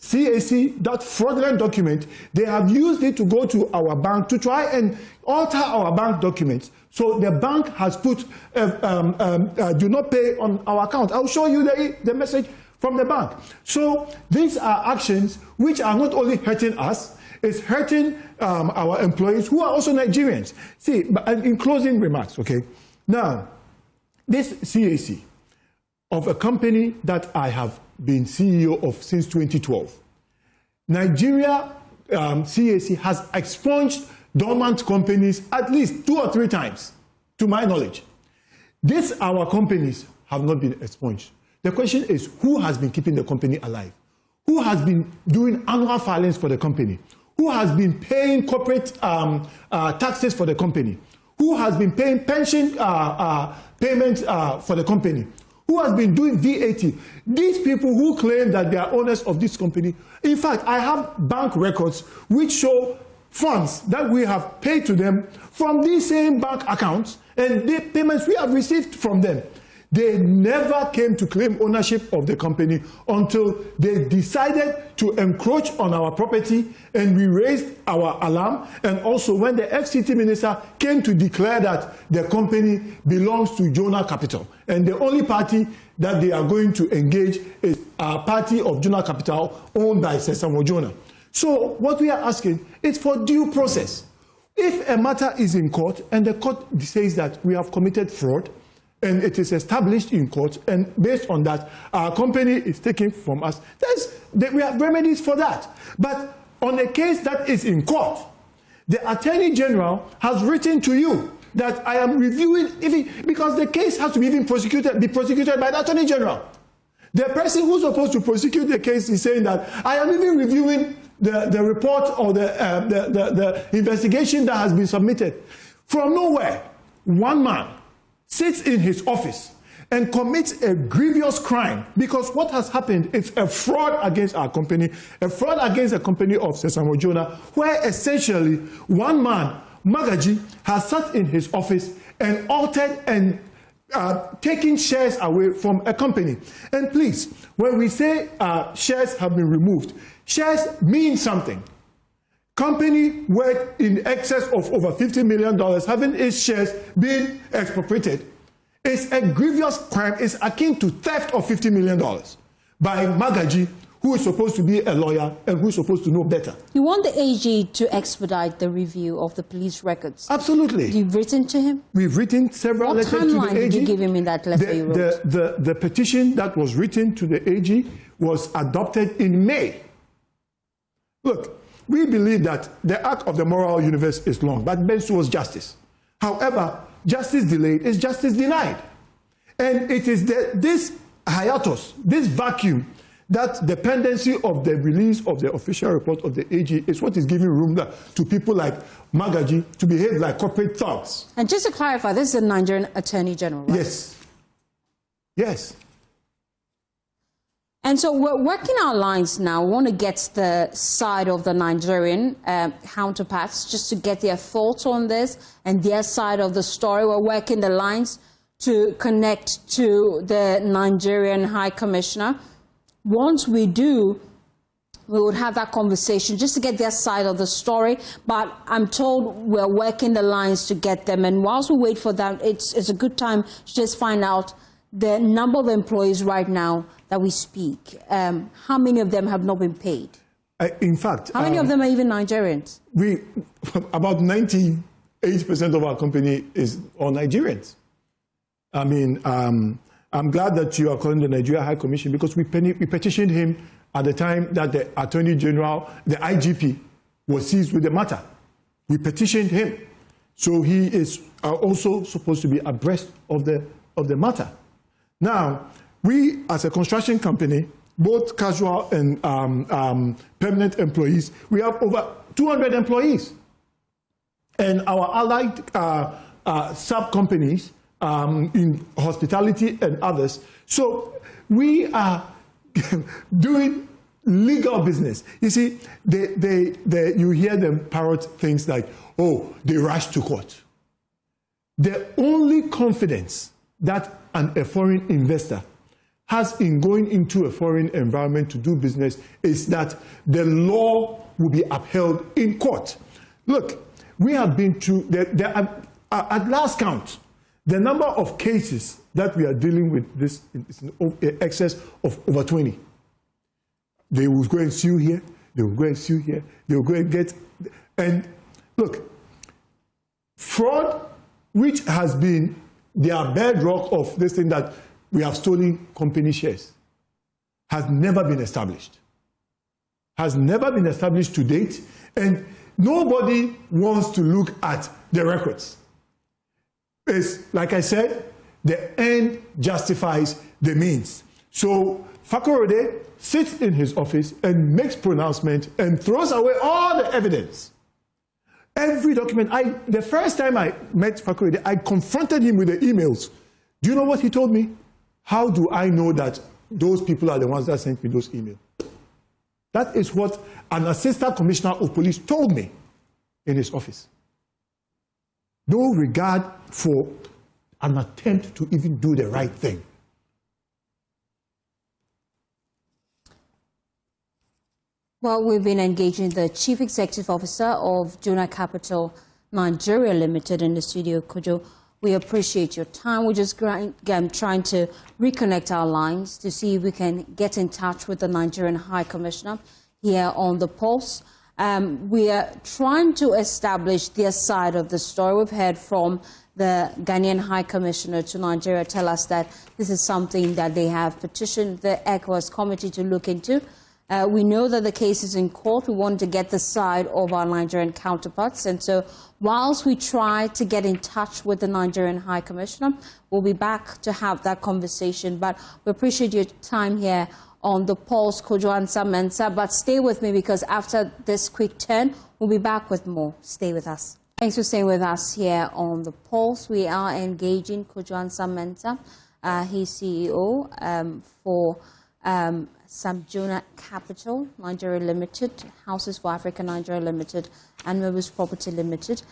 CAC, that fraudulent document, they have used it to go to our bank to try and alter our bank documents. So the bank has put do not pay on our account. I'll show you the message from the bank. So these are actions which are not only hurting us, it's hurting our employees who are also Nigerians. See, but in closing remarks, okay? Now, this CAC of a company that I have been CEO of since 2012, Nigeria CAC has expunged dormant companies at least 2 or 3 times, to my knowledge. Our companies have not been expunged. The question is, who has been keeping the company alive? Who has been doing annual filings for the company? Who has been paying corporate taxes for the company? Who has been paying pension payments for the company? Who has been doing VAT? These people who claim that they are owners of this company. In fact, I have bank records which show funds that we have paid to them from these same bank accounts and the payments we have received from them. They never came to claim ownership of the company until they decided to encroach on our property, and we raised our alarm. And also when the FCT minister came to declare that the company belongs to Jonah Capital, and the only party that they are going to engage is a party of Jonah Capital owned by Sam Jonah. So what we are asking is for due process. If a matter is in court and the court says that we have committed fraud, and it is established in court, and based on that, our company is taken from us, we have remedies for that. But on a case that is in court, the Attorney General has written to you that I am reviewing, because the case has to be be prosecuted by the Attorney General. The person who's supposed to prosecute the case is saying that I am even reviewing the report or the investigation that has been submitted. From nowhere, one man sits in his office and commits a grievous crime, because what has happened is a fraud against our company, a fraud against the company of Sam Jonah, where essentially one man, Magaji, has sat in his office and altered and taking shares away from a company. And please, when we say shares have been removed, shares mean something. Company worth in excess of over $50 million having its shares being expropriated is a grievous crime. It's akin to theft of $50 million by Magaji, who is supposed to be a lawyer and who is supposed to know better. You want the AG to expedite the review of the police records? Absolutely. You've written to him? We've written several letters to the AG. What timeline did you give him in that letter you wrote? The petition that was written to the AG was adopted in May. Look, we believe that the arc of the moral universe is long, but bends towards justice. However, justice delayed is justice denied. And it is this hiatus, this vacuum, that dependency of the release of the official report of the AG is what is giving room to people like Magaji to behave like corporate thugs. And just to clarify, this is the Nigerian Attorney General, right? Yes. Yes. And so we're working our lines now. We want to get the side of the Nigerian counterparts just to get their thoughts on this and their side of the story. We're working the lines to connect to the Nigerian High Commissioner. Once we do, we would have that conversation just to get their side of the story. But I'm told we're working the lines to get them. And whilst we wait for that, it's a good time to just find out the number of employees right now that we speak. How many of them have not been paid? In fact, how many of them are even Nigerians? About 98% of our company is all Nigerians. I mean, I'm glad that you are calling the Nigeria High Commission, because we petitioned him at the time that the Attorney General, the IGP, was seized with the matter. We petitioned him. So he is also supposed to be abreast of the matter. Now, we as a construction company, both casual and permanent employees, we have over 200 employees. And our allied sub-companies in hospitality and others. So we are doing legal business. You see, you hear them parrot things like, oh, they rush to court. The only confidence that a foreign investor has in going into a foreign environment to do business is that the law will be upheld in court. Look, we have been through, at last count, the number of cases that we are dealing with this is in excess of over 20. They will go and sue here, they will go and sue here, they will go and get, and look, fraud, which has been their bedrock of this thing that we have stolen company shares, has never been established. Has never been established to date, and nobody wants to look at the records. It's, like I said, the end justifies the means. So Fakorode sits in his office and makes pronouncement and throws away all the evidence. Every document. The first time I met Fakorode, I confronted him with the emails. Do you know what he told me? How do I know that those people are the ones that sent me those emails? That is what an assistant commissioner of police told me in his office. No regard for an attempt to even do the right thing. Well, we've been engaging the Chief Executive Officer of Jonah Capital Nigeria Limited in the studio. Kojo, we appreciate your time. We're just trying to reconnect our lines to see if we can get in touch with the Nigerian High Commissioner here on the Pulse. We are trying to establish their side of the story. We've heard from the Ghanaian High Commissioner to Nigeria tell us that this is something that they have petitioned the ECOWAS committee to look into. We know that the case is in court. We want to get the side of our Nigerian counterparts. And so whilst we try to get in touch with the Nigerian High Commissioner, we'll be back to have that conversation. But we appreciate your time here on the Pulse, Kojo and Mensa. But stay with me, because after this quick turn, we'll be back with more. Stay with us. Thanks for staying with us here on the Pulse. We are engaging Kojo and Mensa. He's CEO for Sam Jonah Capital Nigeria Limited, Houses for Africa Nigeria Limited, and Mobus Property Limited.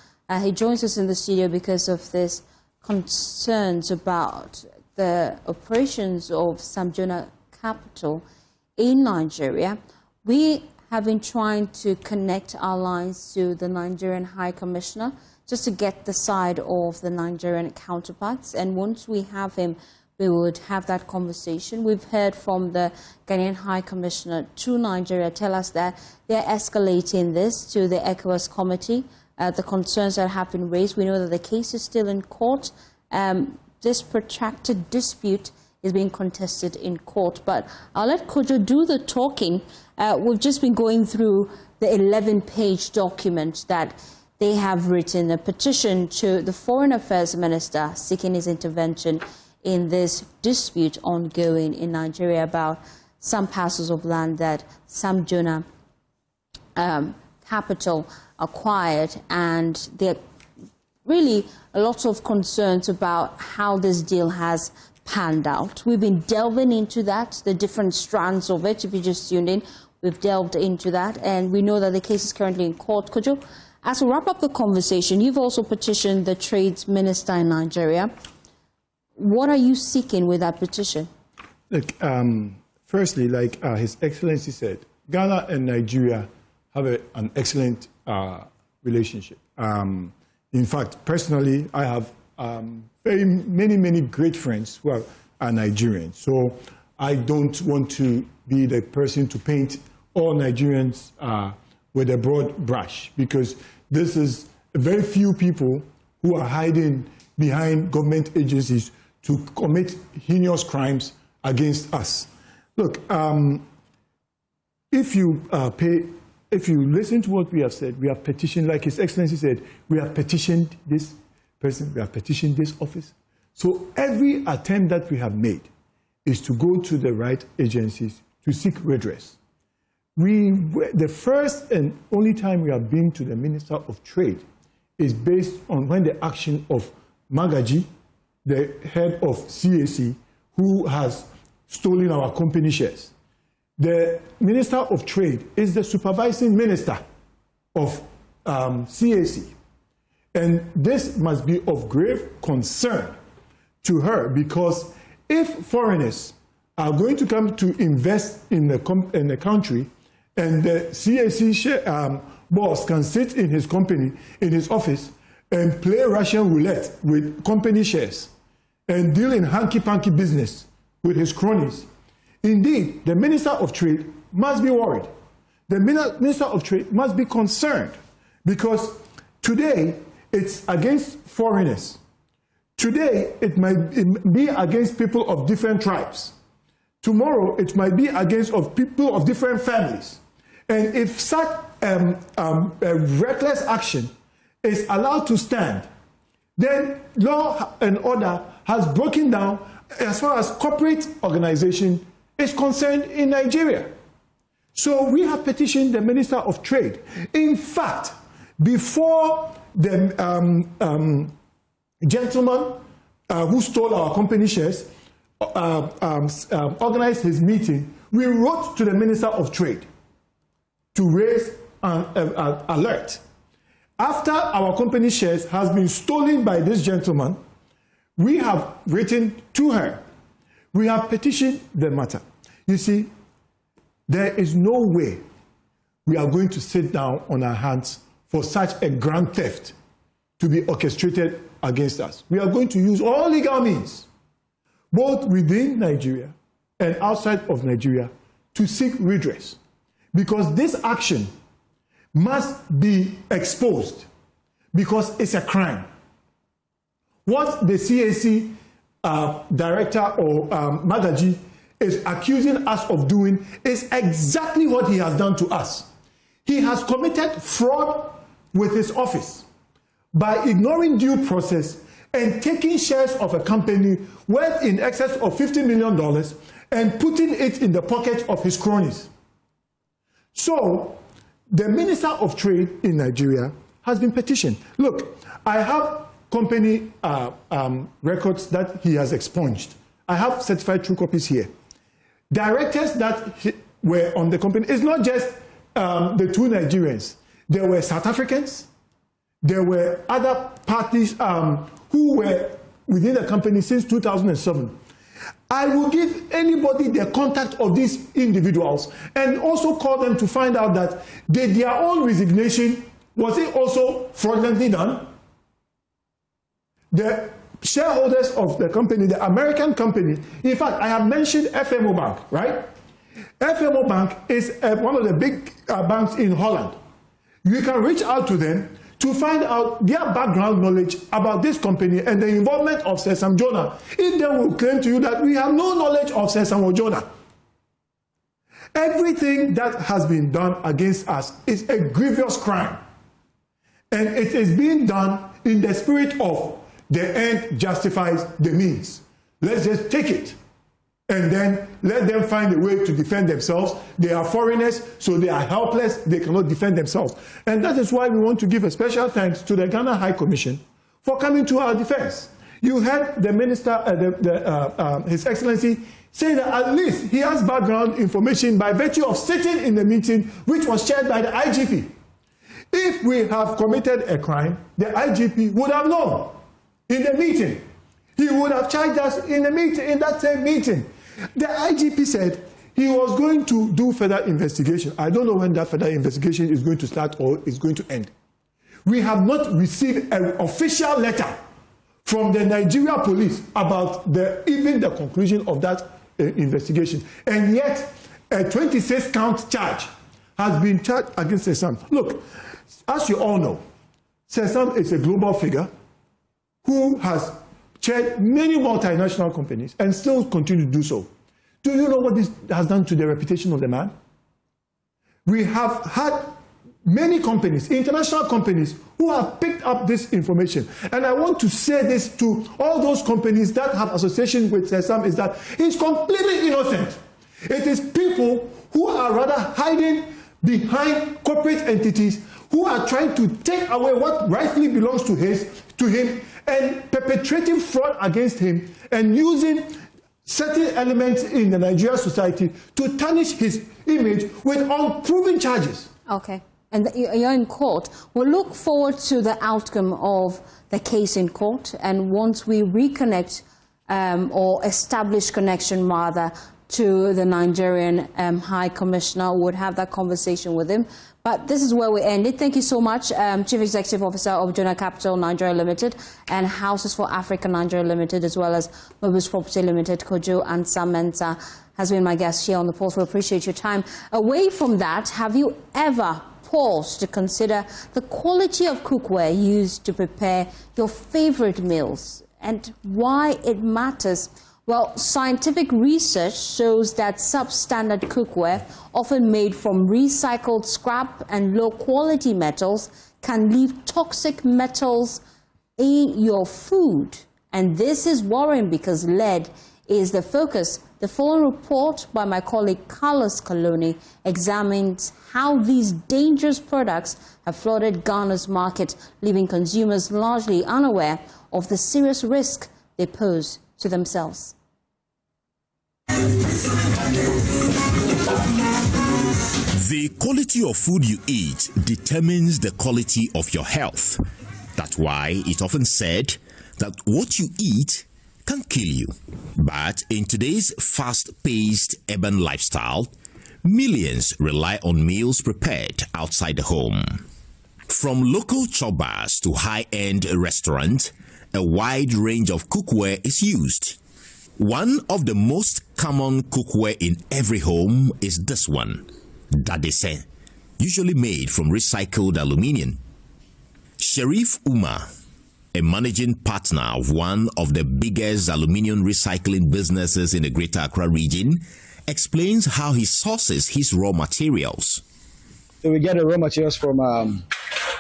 He joins us in the studio because of this concerns about the operations of Sam Jonah Capital in Nigeria. We have been trying to connect our lines to the Nigerian High Commissioner just to get the side of the Nigerian counterparts. And once we have him, we would have that conversation. We've heard from the Ghanaian High Commissioner to Nigeria tell us that they're escalating this to the ECOWAS committee, the concerns that have been raised. We know that the case is still in court. This protracted dispute is being contested in court. But I'll let Kojo do the talking. We've just been going through the 11-page document that they have written, a petition to the Foreign Affairs Minister seeking his intervention in this dispute ongoing in Nigeria about some parcels of land that Sam Jonah Capital acquired. And there are really a lot of concerns about how this deal has panned out. We've been delving into that, the different strands of it. If you just tuned in, we've delved into that. And we know that the case is currently in court. Kojo, as we wrap up the conversation, you've also petitioned the Trades Minister in Nigeria. What are you seeking with that petition? Look, firstly, like His Excellency said, Ghana and Nigeria have an excellent relationship. In fact, personally, I have many great friends who are Nigerians. So I don't want to be the person to paint all Nigerians with a broad brush, because this is very few people who are hiding behind government agencies to commit heinous crimes against us. Look, if you listen to what we have said, we have petitioned, like His Excellency said, we have petitioned this person, we have petitioned this office. So every attempt that we have made is to go to the right agencies to seek redress. The first and only time we have been to the Minister of Trade is based on when the action of Magaji, the head of CAC, who has stolen our company shares. The Minister of Trade is the supervising minister of CAC. And this must be of grave concern to her, because if foreigners are going to come to invest in the country, and the CAC boss can sit in his company, in his office, and play Russian roulette with company shares and deal in hanky-panky business with his cronies, indeed, the Minister of Trade must be worried. The Minister of Trade must be concerned, because today it's against foreigners. Today it might be against people of different tribes. Tomorrow it might be against people of different families. And if such reckless action is allowed to stand, then law and order has broken down as far as corporate organization is concerned in Nigeria. So we have petitioned the Minister of Trade. In fact, before the gentleman who stole our company shares organized his meeting, we wrote to the Minister of Trade to raise an alert. After our company shares has been stolen by this gentleman, we have written to her. We have petitioned the matter. You see, there is no way we are going to sit down on our hands for such a grand theft to be orchestrated against us. We are going to use all legal means, both within Nigeria and outside of Nigeria, to seek redress. Because this action must be exposed, because it's a crime. What the CAC director or Magaji is accusing us of doing is exactly what he has done to us. He has committed fraud with his office by ignoring due process and taking shares of a company worth in excess of $50 million and putting it in the pocket of his cronies. So, the Minister of Trade in Nigeria has been petitioned. Look, I have company records that he has expunged. I have certified true copies here. Directors that were on the company, it's not just the two Nigerians. There were South Africans, there were other parties who were within the company since 2007. I will give anybody the contact of these individuals and also call them to find out that their own resignation, was it also fraudulently done? The shareholders of the company, the American company, in fact, I have mentioned FMO Bank, right? FMO Bank is one of the big banks in Holland. You can reach out to them to find out their background knowledge about this company and the involvement of Sam Jonah. If they will claim to you that we have no knowledge of Sam Jonah. Everything that has been done against us is a grievous crime. And it is being done in the spirit of the end justifies the means. Let's just take it. And then let them find a way to defend themselves. They are foreigners, so they are helpless. They cannot defend themselves. And that is why we want to give a special thanks to the Ghana High Commission for coming to our defense. You heard the Minister, His Excellency, say that at least he has background information by virtue of sitting in the meeting, which was chaired by the IGP. If we have committed a crime, the IGP would have known in the meeting. He would have charged us in the meeting, in that same meeting. The IGP said he was going to do further investigation. I don't know when that further investigation is going to start or is going to end. We have not received an official letter from the Nigeria police about even the conclusion of that investigation. And yet, a 26-count charge has been charged against Sam. Look, as you all know, Sam is a global figure who has chaired many multinational companies and still continue to do so. Do you know what this has done to the reputation of the man? We have had many companies, international companies, who have picked up this information. And I want to say this to all those companies that have association with Sam, is that he's completely innocent. It is people who are rather hiding behind corporate entities who are trying to take away what rightfully belongs to him and perpetrating fraud against him and using certain elements in the Nigerian society to tarnish his image with unproven charges. Okay. And you're in court. We'll look forward to the outcome of the case in court. And once we reconnect or establish connection, rather, to the Nigerian High Commissioner, would have that conversation with him. But this is where we ended. Thank you so much, Chief Executive Officer of Jonah Capital Nigeria Limited and Houses for Africa Nigeria Limited, as well as Mobiles Property Limited, Kojo and Sam Mensah, has been my guest here on the Pulse. We appreciate your time. Away from that, have you ever paused to consider the quality of cookware used to prepare your favorite meals and why it matters? Well, scientific research shows that substandard cookware, often made from recycled scrap and low-quality metals, can leave toxic metals in your food. And this is worrying because lead is the focus. The following report by my colleague Carlos Coloni examines how these dangerous products have flooded Ghana's market, leaving consumers largely unaware of the serious risk they pose to themselves. The quality of food you eat determines the quality of your health. That's why it's often said that what you eat can kill you. But in today's fast-paced urban lifestyle, millions rely on meals prepared outside the home. From local chobbers to high-end restaurants, a wide range of cookware is used. One of the most common cookware in every home is this one, dadesen, usually made from recycled aluminium. Sharif Umar, a managing partner of one of the biggest aluminium recycling businesses in the Greater Accra region, explains how he sources his raw materials. So we get the raw materials from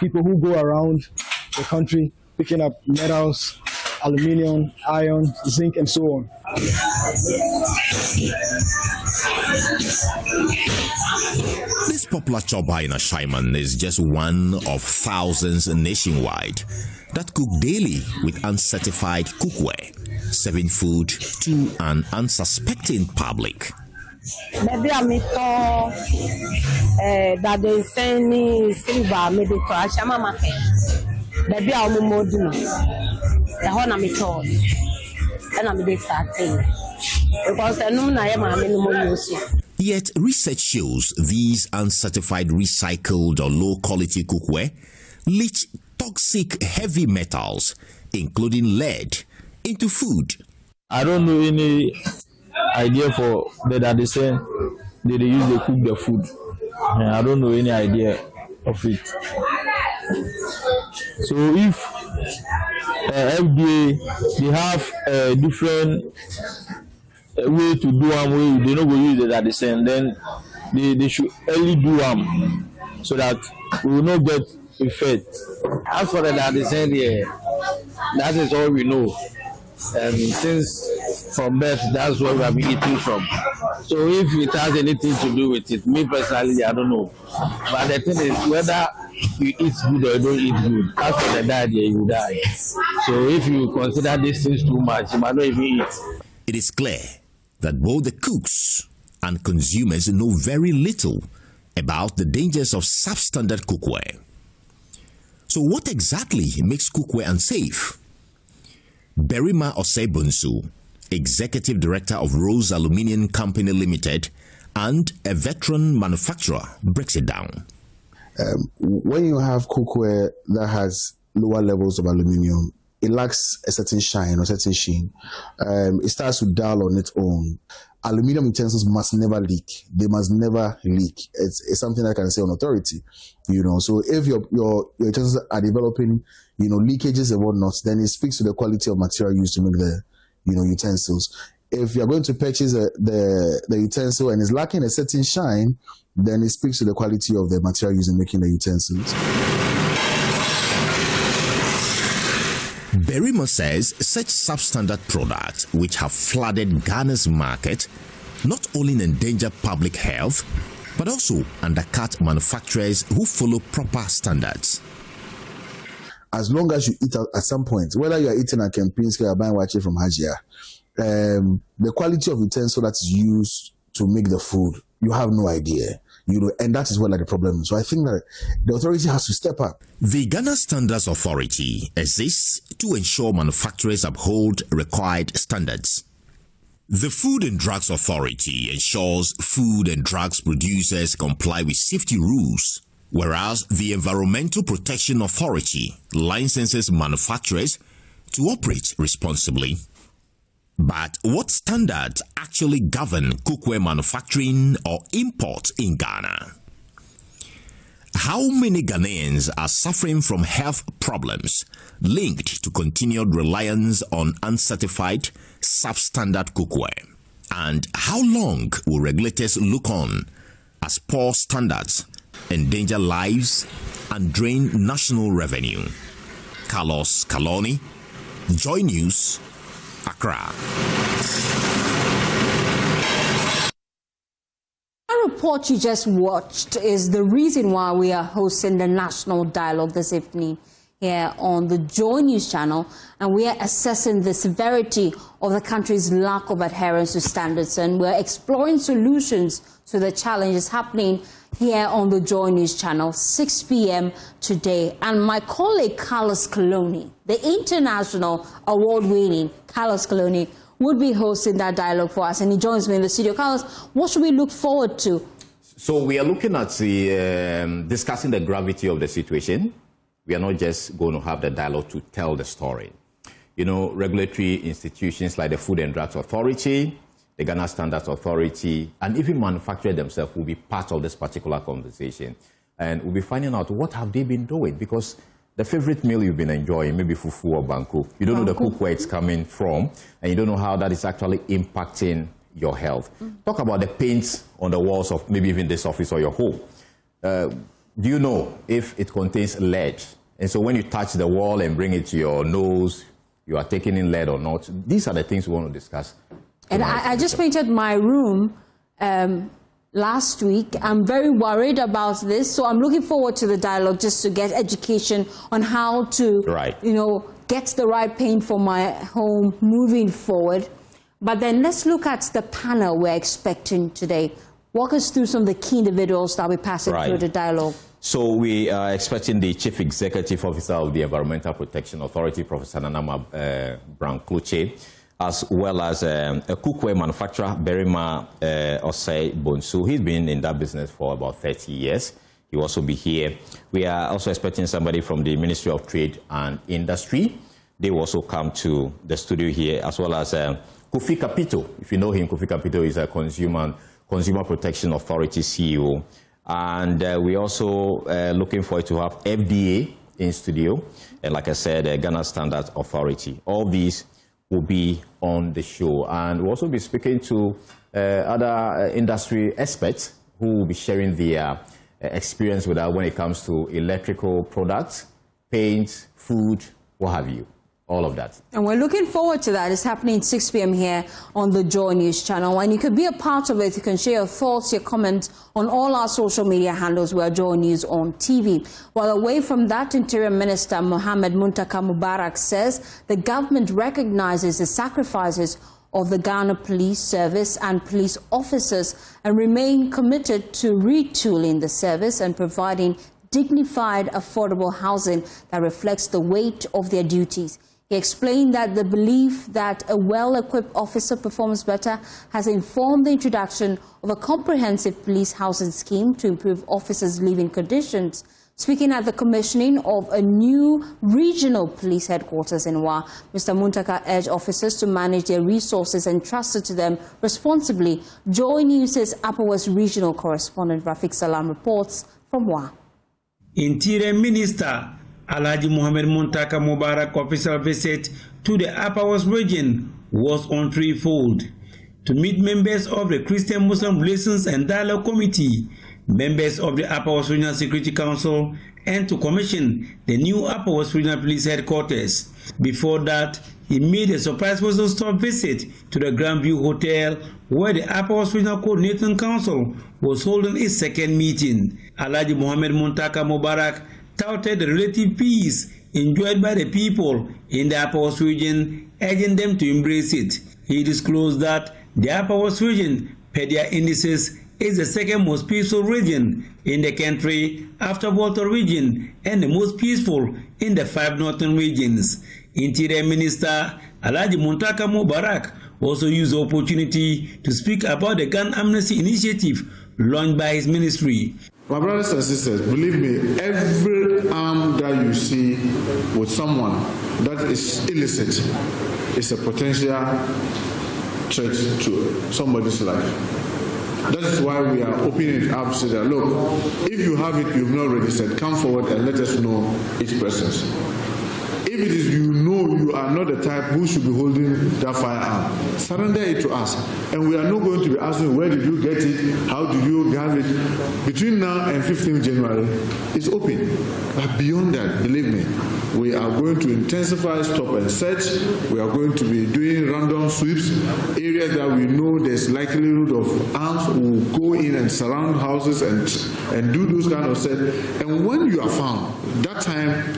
people who go around the country picking up metals, aluminium, iron, zinc, and so on. This popular chopper in Ashaiman is just one of thousands nationwide that cook daily with uncertified cookware, serving food to an unsuspecting public. Maybe I may call that they send me silver, maybe to Ashama market. Maybe I'll be more dinner. The one I'm told, and I'm going to start because I know I am a minimum use. Yet research shows these uncertified recycled or low-quality cookware leach toxic heavy metals, including lead, into food. I don't know any idea for that they say they use to cook the food. I don't know any idea of it. So if FDA they have a different way to do them, way they don't go use it at the same, then they should early do them so that we will not get effect. As for that they said, yeah, that is all we know. And since from birth, that's where we have been eating from. So if it has anything to do with it, me personally, I don't know. But the thing is, whether you eat good or you don't eat good, as for the diet, you die. So if you consider these things too much, you might not even eat. It is clear that both the cooks and consumers know very little about the dangers of substandard cookware. So what exactly makes cookware unsafe? Berima Osebunsu, Executive Director of Rose Aluminium Company Limited and a veteran manufacturer, breaks it down. When you have cookware that has lower levels of aluminium, it lacks a certain shine or certain sheen. It starts to dull on its own. aluminium utensils must never leak. They must never leak. It's something I can say on authority, So if your utensils are developing, leakages and whatnot, then it speaks to the quality of material used to make the, utensils. If you're going to purchase the utensil and it's lacking a certain shine, then it speaks to the quality of the material used in making the utensils. Berima says such substandard products which have flooded Ghana's market not only endanger public health, but also undercut manufacturers who follow proper standards. As long as you eat at some point, whether you are eating at Kempinski or buying wache from Hajia, the quality of utensil that is used to make the food, you have no idea. And that is where the problem is. So I think that the authority has to step up. The Ghana Standards Authority exists to ensure manufacturers uphold required standards. The Food and Drugs Authority ensures food and drugs producers comply with safety rules, whereas the Environmental Protection Authority licenses manufacturers to operate responsibly. But what standards actually govern cookware manufacturing or import in Ghana? How many Ghanaians are suffering from health problems linked to continued reliance on uncertified, substandard cookware? And how long will regulators look on as poor standards endanger lives and drain national revenue? Carlos Kaloni, Joy News, Accra. The report you just watched is the reason why we are hosting the national dialogue this evening here on the Joy News channel, and we are assessing the severity of the country's lack of adherence to standards, and we're exploring solutions to the challenges happening here on the Joy News channel, 6 p.m. today. And my colleague Carlos Kaloni, the international award-winning Carlos Kaloni, would be hosting that dialogue for us, and he joins me in the studio. Carlos, what should we look forward to? So we are looking at discussing the gravity of the situation. We are not just going to have the dialogue to tell the story. Regulatory institutions like the Food and Drugs Authority, the Ghana Standards Authority, and even manufacturers themselves will be part of this particular conversation. And we'll be finding out what have they been doing, because the favorite meal you've been enjoying, maybe fufu or banku, you don't know the cookware it's coming from, and you don't know how that is actually impacting your health. Talk about the paint on the walls of maybe even this office or your home. Do you know if it contains lead? And so when you touch the wall and bring it to your nose, you are taking in lead or not. These are the things we want to discuss. And I just painted my room last week. I'm very worried about this, so I'm looking forward to the dialogue just to get education on how to, get the right paint for my home moving forward. But then let's look at the panel we're expecting today. Walk us through some of the key individuals that we're passing through the dialogue. So we are expecting the Chief Executive Officer of the Environmental Protection Authority, Professor Nanama Brown-Kluche, as well as a cookware manufacturer, Berima Osei Bonsu. He's been in that business for about 30 years. He will also be here. We are also expecting somebody from the Ministry of Trade and Industry. They will also come to the studio here, as well as Kofi Kapito. If you know him, Kofi Kapito is a Consumer Protection Authority CEO. And we're also looking forward to have FDA in studio. And like I said, Ghana Standards Authority. All these will be on the show. And we'll also be speaking to other industry experts who will be sharing their experience with us when it comes to electrical products, paint, food, what have you. All of that. And we're looking forward to that. It's happening 6 p.m. here on the Joy News channel. And you can be a part of it. You can share your thoughts, your comments on all our social media handles. We're Joy News on TV. While away from that, Interior Minister Mohammed Muntaka Mubarak says the government recognizes the sacrifices of the Ghana Police Service and police officers and remain committed to retooling the service and providing dignified, affordable housing that reflects the weight of their duties. He explained that the belief that a well-equipped officer performs better has informed the introduction of a comprehensive police housing scheme to improve officers' living conditions. Speaking at the commissioning of a new regional police headquarters in Wa, Mr. Muntaka urged officers to manage their resources entrusted to them responsibly. Joy News' Upper West Regional Correspondent Rafiq Salam reports from Wa. Interior Minister Alhaji Mohammed Muntaka Mubarak official visit to the Upper West region was on threefold: to meet members of the Christian-Muslim Relations and Dialogue Committee, members of the Upper West Regional Security Council, and to commission the new Upper West Regional Police Headquarters. Before that, he made a surprise stop visit to the Grandview Hotel, where the Upper West Regional Coordinating Council was holding its second meeting. Alhaji Mohammed Muntaka Mubarak touted the relative peace enjoyed by the people in the Upper West region, urging them to embrace it. He disclosed that the Upper West region, per their indices, is the second most peaceful region in the country after Volta region and the most peaceful in the 5 northern regions. Interior Minister Alhaji Muntaka Mubarak also used the opportunity to speak about the gun amnesty initiative launched by his ministry. My brothers and sisters, believe me, every arm that you see with someone that is illicit is a potential threat to somebody's life. That is why we are opening it up so that, look, if you have it, you've not registered, come forward and let us know its presence. If it is you know you are not the type who should be holding that firearm, surrender it to us. And we are not going to be asking, where did you get it? How did you have it? Between now and 15th January, it's open. But beyond that, believe me, we are going to intensify stop and search. We are going to be doing random sweeps. Areas that we know there's likelihood of arms will go in and surround houses and do those kind of search. And when you are found, that time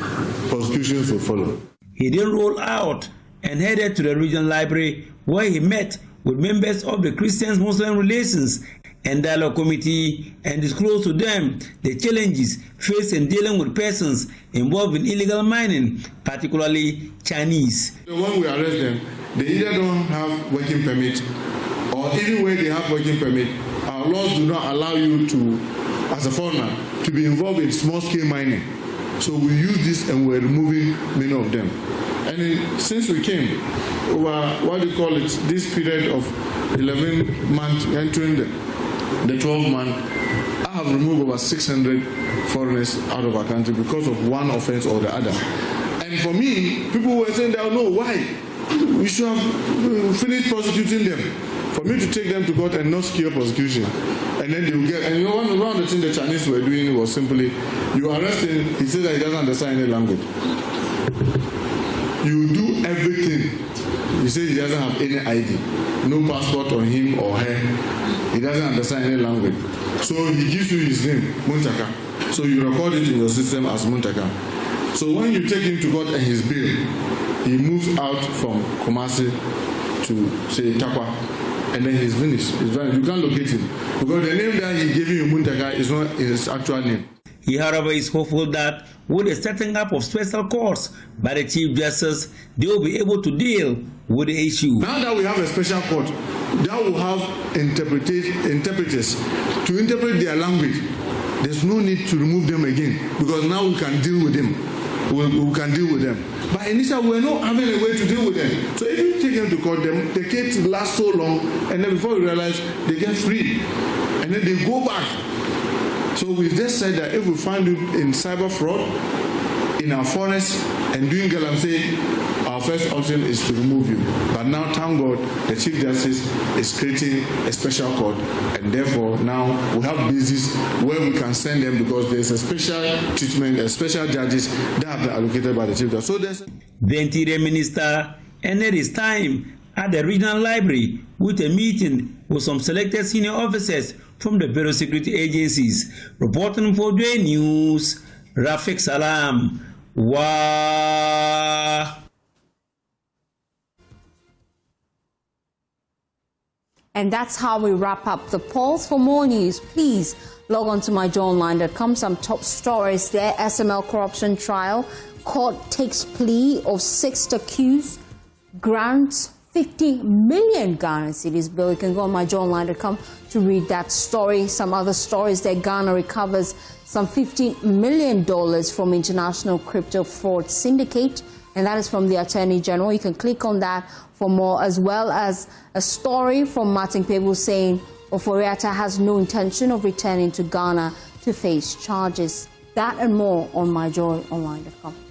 prosecutions will follow. He then rolled out and headed to the regional library, where he met with members of the Christian-Muslim Relations and Dialogue Committee and disclosed to them the challenges faced in dealing with persons involved in illegal mining, particularly Chinese. When we arrest them, they either don't have working permit, or even when they have working permit, our laws do not allow you to, as a foreigner, to be involved in small-scale mining. So we use this and we're removing many of them. And since we came, over what do you call it, this period of 11 months entering the 12 month, I have removed over 600 foreigners out of our country because of one offense or the other. And for me, people were saying, "They know why. We should have finished prosecuting them." For me to take them to court and not secure prosecution. And then they will get, and you know, one of the things the Chinese were doing was simply, you arrest him, he says that he doesn't understand any language. You do everything. He says he doesn't have any ID, no passport on him or her. He doesn't understand any language. So he gives you his name, Muntaka. So you record it in your system as Muntaka. So when you take him to court and his bail, he moves out from Kumasi to, say, Takwa. And then he's finished. You can't locate him. Because the name that he gave you, Muntaka, is not his actual name. He, however, is hopeful that with the setting up of special courts by the Chief Justice, they will be able to deal with the issue. Now that we have a special court, that will have interpreters to interpret their language, there's no need to remove them again, because now we can deal with them. We can deal with them. But initially, we're not having a way to deal with them. So if you take them to court, the case lasts so long, and then before you realize, they get free. And then they go back. So we just said that if we find it in cyber fraud, in our forests, and doing galamsey, our first option is to remove you. But now, thank God, the Chief Justice is creating a special court, and therefore now we have basis where we can send them, because there's a special treatment, special judges that have been allocated by the Chief Justice. So there's the Interior Minister ended his time at the regional library with a meeting with some selected senior officers from the various security agencies. Reporting for Joy News, Rafiq Salam. Wow. And that's how we wrap up the polls. For more news, please log on to myjoyonline.com. Some top stories there. SML corruption trial. Court takes plea of 6 accused. Grants 50 million Ghana cedis bill. You can go on myjoyonline.com to read that story. Some other stories that Ghana recovers some $15 million from international crypto fraud syndicate, and that is from the Attorney General. You can click on that for more, as well as a story from Martin Pebu saying Oforiatta has no intention of returning to Ghana to face charges. That and more on myjoyonline.com.